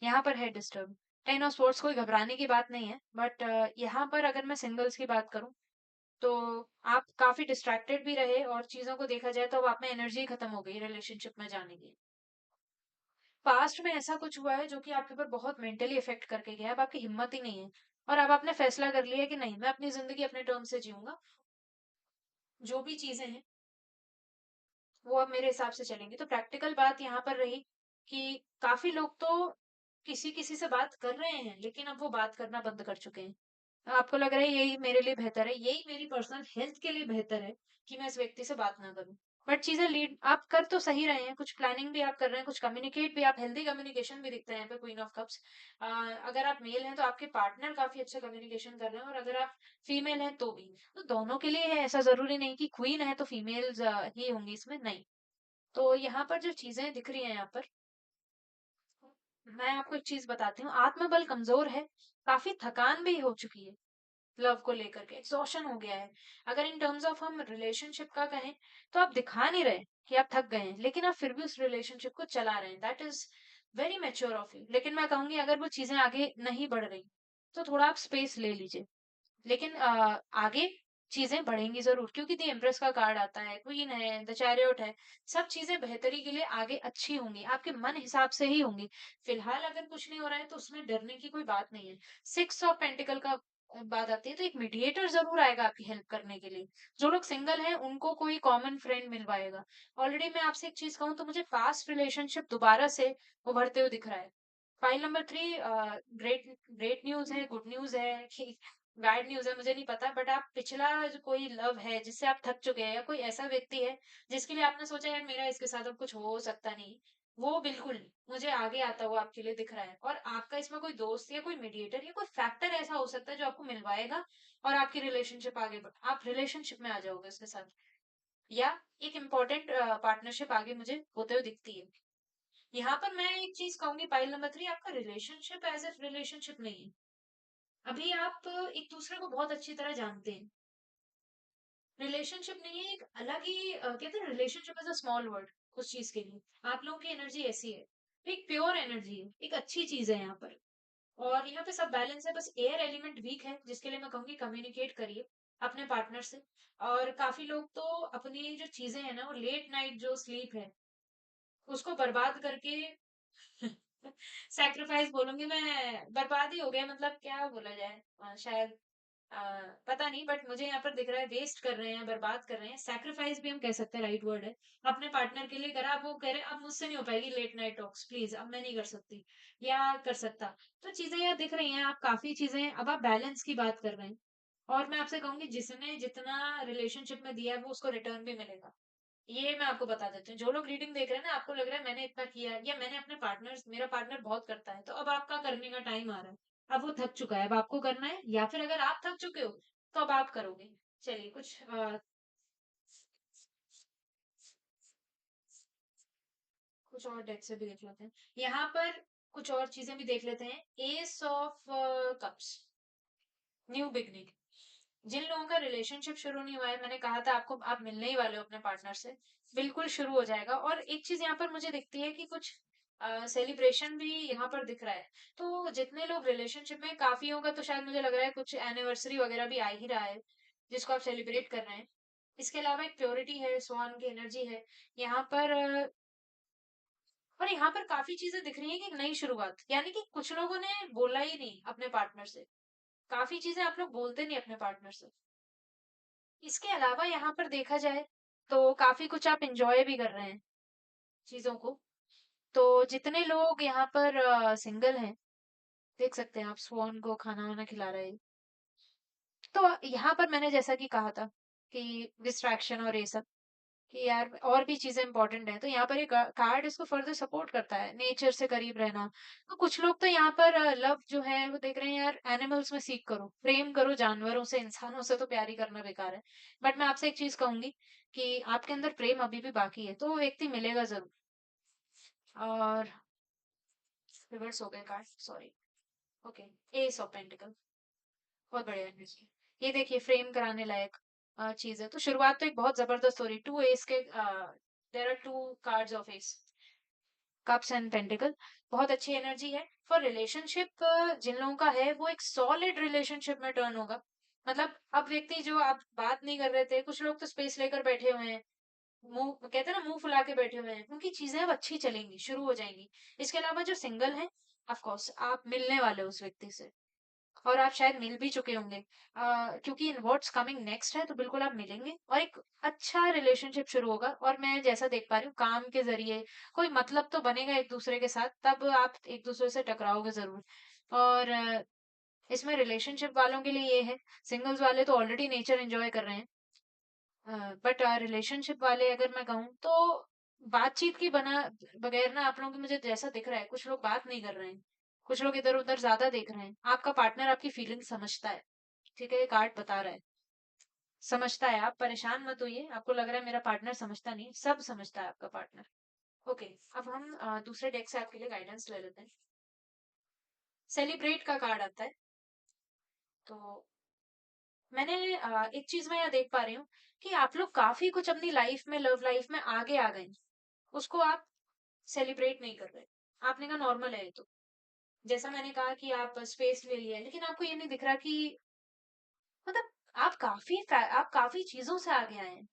यहाँ पर है डिस्टर्ब। 10 ऑफ स्वॉर्ड्स कोई घबराने की बात नहीं है, बट यहाँ पर अगर मैं सिंगल्स की बात करूं तो आप काफी डिस्ट्रैक्टेड भी रहे, और चीजों को देखा जाए तो अब आप में एनर्जी खत्म हो गई रिलेशनशिप में जाने की। पास्ट में ऐसा कुछ हुआ है जो कि आपके ऊपर बहुत मेंटली इफेक्ट करके गया है, अब आपकी हिम्मत ही नहीं है, और अब आपने फैसला कर लिया है कि नहीं, मैं अपनी जिंदगी अपने टर्म से जीऊंगा। जो भी चीजें हैं वो अब मेरे हिसाब से चलेंगी। तो प्रैक्टिकल बात यहाँ पर रही कि काफी लोग तो किसी किसी से बात कर रहे हैं, लेकिन अब वो बात करना बंद कर चुके हैं। आपको लग रहा है यही मेरे लिए बेहतर है, यही मेरी पर्सनल हेल्थ के लिए बेहतर है कि मैं इस व्यक्ति से बात ना करूं। बट चीजें लीड आप कर तो सही रहे हैं, कुछ प्लानिंग भी आप कर रहे हैं, कुछ कम्युनिकेट भी, आप हेल्दी कम्युनिकेशन भी दिखता है यहाँ पे क्वीन ऑफ कप्स। अगर आप मेल हैं तो आपके पार्टनर काफी अच्छा कम्युनिकेशन कर रहे हैं, और अगर आप फीमेल हैं तो भी। तो दोनों के लिए है, ऐसा जरूरी नहीं कि क्वीन है तो फीमेल्स ही होंगी इसमें, नहीं। तो यहाँ पर जो चीजें दिख रही हैं यहाँ पर, मैं आपको एक चीज बताती हूँ, आत्मबल कमजोर है, काफी थकान भी हो चुकी है, लव को लेकर के एग्जॉशन हो गया है। अगर इन टर्म्स ऑफ हम रिलेशनशिप का कहें तो आप दिखा नहीं रहे कि आप थक गए हैं, लेकिन आप फिर भी उस रिलेशनशिप को चला रहे हैं। That is very mature of you. लेकिन मैं कहूंगी अगर वो चीजें आगे नहीं बढ़ रही तो थोड़ा आप स्पेस ले लीजिए। लेकिन आगे चीजें बढ़ेंगी जरूर, क्योंकि दी एम्प्रेस का कार्ड आता है, क्वीन है, द चैरियट है। सब चीजें बेहतरी के लिए आगे अच्छी होंगी, आपके मन हिसाब से ही होंगी। फिलहाल अगर कुछ नहीं हो रहा है तो उसमें डरने की कोई बात नहीं है। 6 ऑफ पेंटिकल का बात आती है तो एक मीडिएटर जरूर आएगा आपकी हेल्प करने के लिए। जो लोग सिंगल हैं उनको कोई कॉमन फ्रेंड मिल पाएगा। ऑलरेडी मैं आपसे एक चीज कहूँ तो मुझे पास्ट रिलेशनशिप दोबारा से उभरते हुए दिख रहा है। File number 3, great great news है, गुड न्यूज़ है कि बैड न्यूज़ है मुझे नहीं पता, बट आप पिछला जो कोई लव है जिससे आप थक चुके हैं, या कोई ऐसा व्यक्ति है जिसके लिए आपने सोचा यार मेरा इसके साथ अब कुछ हो सकता नहीं, वो बिल्कुल मुझे आगे आता हुआ आपके लिए दिख रहा है। और आपका इसमें कोई दोस्त या कोई मीडिएटर या कोई फैक्टर ऐसा हो सकता है जो आपको मिलवाएगा और आपकी रिलेशनशिप आगे आप रिलेशनशिप में आ जाओगे उसके साथ, या एक इम्पोर्टेंट पार्टनरशिप आगे मुझे होते हुए दिखती है। यहाँ पर मैं एक चीज कहूंगी, पाइल नंबर 3, आपका रिलेशनशिप एज ए रिलेशनशिप नहीं है। अभी आप एक दूसरे को बहुत अच्छी तरह जानते हैं। रिलेशनशिप नहीं है, एक अलग ही कहते हैं relationship as a small word उस चीज के लिए। आप लोगों की एनर्जी ऐसी है, एक प्योर एनर्जी है, एक अच्छी चीज है यहाँ पर। और यहाँ पे सब बैलेंस है, बस एयर एलिमेंट वीक है, जिसके लिए मैं कहूंगी कम्युनिकेट करिए अपने पार्टनर से। और काफी लोग तो अपनी जो चीजें हैं ना, वो लेट नाइट जो स्लीप है उसको बर्बाद करके सैक्रिफाइस बोलूंगी मैं, बर्बाद ही हो गया, मतलब क्या बोला जाए, शायद पता नहीं, बट मुझे यहाँ पर दिख रहा है वेस्ट कर रहे हैं, बर्बाद कर रहे हैं। सैक्रिफाइस भी हम कह सकते हैं, राइट वर्ड है। अपने पार्टनर के लिए करा, अब वो कह रहे अब मुझसे नहीं हो पाएगी लेट नाइट टॉक्स, प्लीज अब मैं नहीं कर सकती या कर सकता। तो चीजें यहाँ दिख रही हैं, आप काफी चीजें, अब आप बैलेंस की बात कर रहे हैं। और मैं आपसे कहूंगी जिसने जितना रिलेशनशिप में दिया है वो उसको रिटर्न भी मिलेगा। ये मैं आपको बता देती हूँ। जो लोग रीडिंग देख रहे हैं ना, आपको लग रहा है मैंने इतना किया या मैंने अपने पार्टनर, मेरा पार्टनर बहुत करता है, तो अब आपका करने का टाइम आ रहा है। अब वो थक चुका है, अब आपको करना है, या फिर अगर आप थक चुके हो तो अब आप करोगे। चलिए कुछ और डेक से भी देख लेते हैं। यहाँ पर कुछ और चीजें भी देख लेते हैं। Ace of cups, new beginning. जिन लोगों का रिलेशनशिप शुरू नहीं हुआ है, मैंने कहा था आपको, आप मिलने ही वाले हो अपने पार्टनर से, बिल्कुल शुरू हो जाएगा। और एक चीज यहाँ पर मुझे दिखती है कि कुछ सेलिब्रेशन भी यहाँ पर दिख रहा है। तो जितने लोग रिलेशनशिप में, काफी होगा तो शायद मुझे लग रहा है कुछ एनिवर्सरी वगैरह भी आ ही रहा है जिसको आप सेलिब्रेट कर रहे हैं। इसके अलावा एक प्योरिटी है, स्वान की एनर्जी है यहाँ पर। और यहाँ पर काफी चीजें दिख रही है कि एक नई शुरुआत, यानी कि कुछ लोगों ने बोला ही नहीं अपने पार्टनर से, काफी चीजें आप लोग बोलते नहीं अपने पार्टनर से। इसके अलावा यहाँ पर देखा जाए तो काफी कुछ आप इंजॉय भी कर रहे हैं चीजों को। तो जितने लोग यहाँ पर सिंगल हैं, देख सकते हैं आप स्वान को खाना वाना खिला रहे हैं। तो यहाँ पर मैंने जैसा कि कहा था कि डिस्ट्रैक्शन और ये सब, कि यार और भी चीजें इंपॉर्टेंट है, तो यहाँ पर एक कार्ड इसको फर्दर सपोर्ट करता है, नेचर से करीब रहना। तो कुछ लोग तो यहाँ पर लव जो है वो देख रहे हैं, यार एनिमल्स में सीख करो, प्रेम करो जानवरों से, इंसानों से तो प्यार ही करना बेकार है। बट मैं आपसे एक चीज कहूंगी कि आपके अंदर प्रेम अभी भी बाकी है, तो वो व्यक्ति मिलेगा जरूर। और रिवर्स हो गए card, sorry. Okay, S of pentacle, बहुत बढ़िया energy। ये देखिए फ्रेम कराने लायक चीज है। तो शुरुआत तो एक बहुत जबरदस्त हो रही, टू एस के, there are two cards of ace, cups and pentacle. बहुत अच्छी एनर्जी है फॉर रिलेशनशिप। जिन लोगों का है वो एक सॉलिड रिलेशनशिप में टर्न होगा। मतलब अब व्यक्ति जो आप बात नहीं कर रहे थे, कुछ लोग तो स्पेस लेकर बैठे हुए हैं, मुंह कहते हैं ना, मुंह फुला के बैठे हुए हैं, उनकी चीजें अब अच्छी चलेंगी, शुरू हो जाएंगी। इसके अलावा जो सिंगल है, ऑफ कोर्स आप मिलने वाले हो उस व्यक्ति से, और आप शायद मिल भी चुके होंगे, क्योंकि इन व्हाट्स कमिंग नेक्स्ट है, तो बिल्कुल आप मिलेंगे और एक अच्छा रिलेशनशिप शुरू होगा। और मैं जैसा देख पा रही हूँ, काम के जरिए कोई मतलब तो बनेगा एक दूसरे के साथ, तब आप एक दूसरे से टकराओगे जरूर। और इसमें रिलेशनशिप वालों के लिए ये है, सिंगल्स वाले तो ऑलरेडी नेचर एंजॉय कर रहे हैं, बट रिलेशनशिप वाले अगर मैं कहूँ तो बातचीत की बना बगैर ना, आप लोगों की, मुझे जैसा दिख रहा है कुछ लोग बात नहीं कर रहे हैं, कुछ लोग इधर उधर ज्यादा देख रहे हैं। आपका पार्टनर आपकी फीलिंग समझता है, ठीक है, ये कार्ड बता रहा है, समझता है। आप परेशान मत होइए, आपको लग रहा है मेरा पार्टनर समझता नहीं, सब समझता है आपका पार्टनर। ओके, अब हम दूसरे डेक से आपके लिए गाइडेंस ले लेते हैं। सेलिब्रेट का कार्ड आता है। तो मैंने एक चीज मैं यहाँ देख पा रही हूँ कि आप लोग काफी कुछ अपनी लाइफ में, लव लाइफ में आगे आ गए, उसको आप सेलिब्रेट नहीं कर रहे। आपने कहा नॉर्मल है ये तो, जैसा मैंने कहा कि आप स्पेस ले लिया है, लेकिन आपको ये नहीं दिख रहा कि मतलब आप काफी चीजों से आगे आए हैं।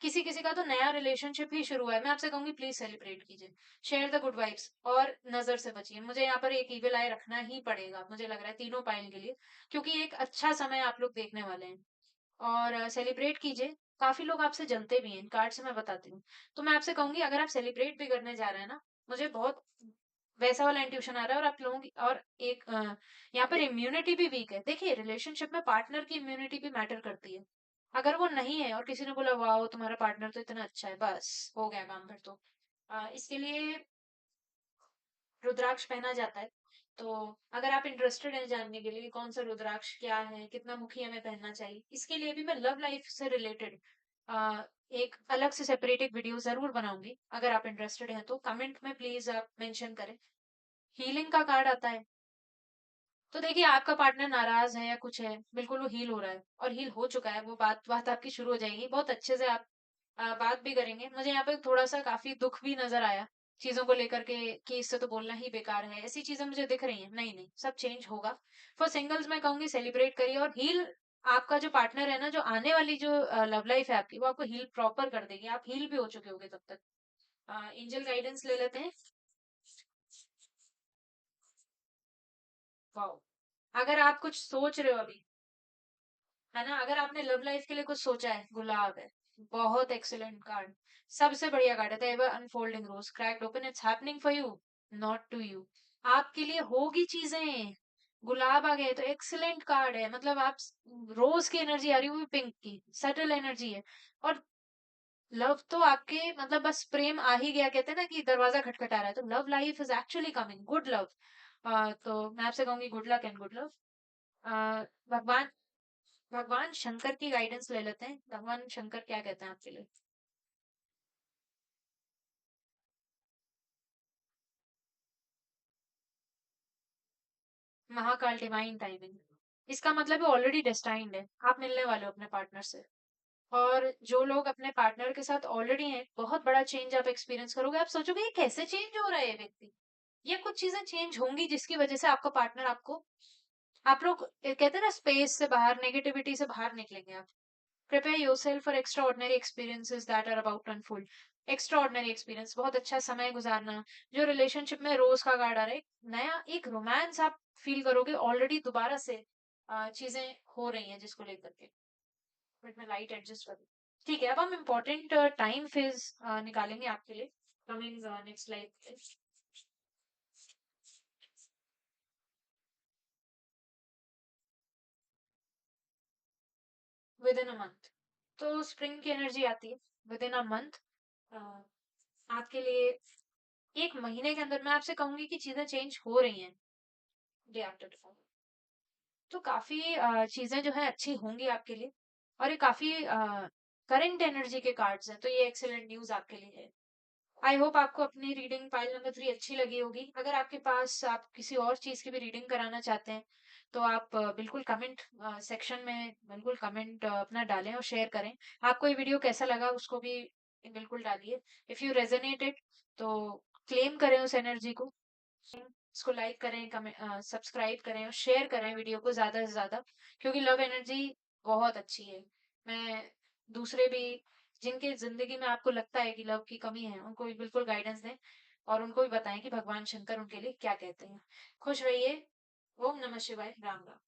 किसी किसी का तो नया रिलेशनशिप ही शुरू हुआ है। मैं आपसे कहूंगी प्लीज सेलिब्रेट कीजिए, शेयर द गुड वाइब्स, और नजर से बचिए। मुझे यहाँ पर एक ईविल आई रखना ही पड़ेगा, मुझे लग रहा है तीनों पाइल के लिए, क्योंकि एक अच्छा समय आप लोग देखने वाले हैं। और सेलिब्रेट कीजिए। काफी लोग आपसे जलते भी हैं, इन कार्ड से मैं बताती हूँ। तो मैं आपसे कहूंगी अगर आप सेलिब्रेट भी करने जा रहे हैं ना, मुझे बहुत वैसा वाला इंट्यूशन आ रहा है। और आप लोगों की और एक यहाँ पर इम्यूनिटी भी वीक है। देखिए रिलेशनशिप में पार्टनर की इम्यूनिटी भी मैटर करती है। अगर वो नहीं है और किसी ने बोला वाह तुम्हारा पार्टनर तो इतना अच्छा है, बस हो गया काम फिर तो। इसके लिए रुद्राक्ष पहना जाता है। तो अगर आप इंटरेस्टेड हैं जानने के लिए कि कौन सा रुद्राक्ष क्या है, कितना मुखी हमें पहनना चाहिए, इसके लिए भी मैं लव लाइफ से रिलेटेड एक अलग से सेपरेट एक वीडियो जरूर बनाऊंगी। अगर आप इंटरेस्टेड हैं तो कमेंट में प्लीज आप मेंशन करें। हीलिंग का कार्ड आता है। तो देखिए आपका पार्टनर नाराज है या कुछ है, बिल्कुल वो हील हो रहा है और हील हो चुका है, वो बात बात आपकी शुरू हो जाएगी, बहुत अच्छे से आप बात भी करेंगे। मुझे यहाँ पे थोड़ा सा काफी दुख भी नजर आया चीजों को लेकर के कि इससे तो बोलना ही बेकार है, ऐसी चीजें मुझे दिख रही हैं। नहीं नहीं, सब चेंज होगा। फॉर सिंगल्स मैं कहूंगी सेलिब्रेट करिए और हील। आपका जो पार्टनर है ना, जो आने वाली जो लव लाइफ है आपकी, वो आपको हील प्रॉपर कर देगी। आप हील भी हो चुके होगे तब तक। एंजल गाइडेंस ले लेते हैं। वाओ। अगर आप कुछ सोच रहे हो अभी, है ना, अगर आपने लव लाइफ के लिए कुछ सोचा है, गुलाब है। बहुत एक्सीलेंट कार्ड। सबसे बढ़िया कार्ड है। Ever unfolding rose cracked open, it's happening for you, not to you. आपके लिए होगी चीजें। गुलाब आ गए तो एक्सीलेंट कार्ड है। मतलब आप रोज की एनर्जी आ रही है, वो भी पिंक की सटल एनर्जी है। और लव तो आपके मतलब बस प्रेम आ ही गया, कहते हैं ना कि दरवाजा खटखटा रहा है, तो love life is actually coming, good love. तो मैं आपसे कहूंगी good luck and good love. भगवान भगवान शंकर की गाइडेंस ले लेते हैं। भगवान शंकर क्या कहते हैं आपके लिए? Mahakal divine timing. इसका मतलब है ऑलरेडी डेस्टाइंड है, आप मिलने वाले हो अपने पार्टनर से। और जो लोग अपने पार्टनर के साथ ऑलरेडी हैं, बहुत बड़ा चेंज आप एक्सपीरियंस करोगे। आप सोचोगे ये कैसे चेंज हो रहा है ये व्यक्ति। ये कुछ चीजें चेंज होंगी जिसकी वजह से आपका पार्टनर आपको, आप लोग कहते हैं ना स्पेस से बाहर, नेगेटिविटी से बाहर निकलेंगे आप। Prepare yourself for extraordinary experiences that are about to unfold. Extraordinary experience, बहुत अच्छा समय गुजारना। जो रिलेशनशिप में रोज का कार्ड आ रहा है, नया एक रोमांस आप फील करोगे ऑलरेडी दोबारा से। चीजें हो रही हैं जिसको लेकर के। बट मैं लाइट एडजस्ट करूँ। ठीक है, अब हम इम्पोर्टेंट टाइम फेज निकालेंगे आपके लिए। Coming next life with in a month. तो स्प्रिंग की एनर्जी आती है विद इन अ मंथ। आपके लिए एक महीने के अंदर मैं आपसे कहूंगी कि चीजें चेंज हो रही हैं डे आफ्टर डे। तो काफी चीजें जो है अच्छी होंगी आपके लिए। और ये काफी करंट एनर्जी के कार्ड्स हैं, तो ये एक्सेलेंट न्यूज आपके लिए है। आई होप आपको अपनी रीडिंग पाइल नंबर 3 अच्छी लगी होगी। अगर आपके पास आप किसी और चीज की भी रीडिंग कराना चाहते हैं तो आप बिल्कुल कमेंट सेक्शन में बिल्कुल कमेंट अपना डालें और शेयर करें। आपको ये वीडियो कैसा लगा उसको भी बिल्कुल डालिए। इफ यू रेजोनेटेड तो क्लेम करें उस एनर्जी को। इसको लाइक करें, कमेंट सब्सक्राइब करें और शेयर करें वीडियो को ज्यादा से ज्यादा। क्योंकि लव एनर्जी बहुत अच्छी है। मैं दूसरे भी जिनके जिंदगी में आपको लगता है कि लव की कमी है, उनको भी बिल्कुल गाइडेंस दें और उनको भी बताएं कि भगवान शंकर उनके लिए क्या कहते हैं। खुश रहिए। ओम नमः शिवाय। राम राम।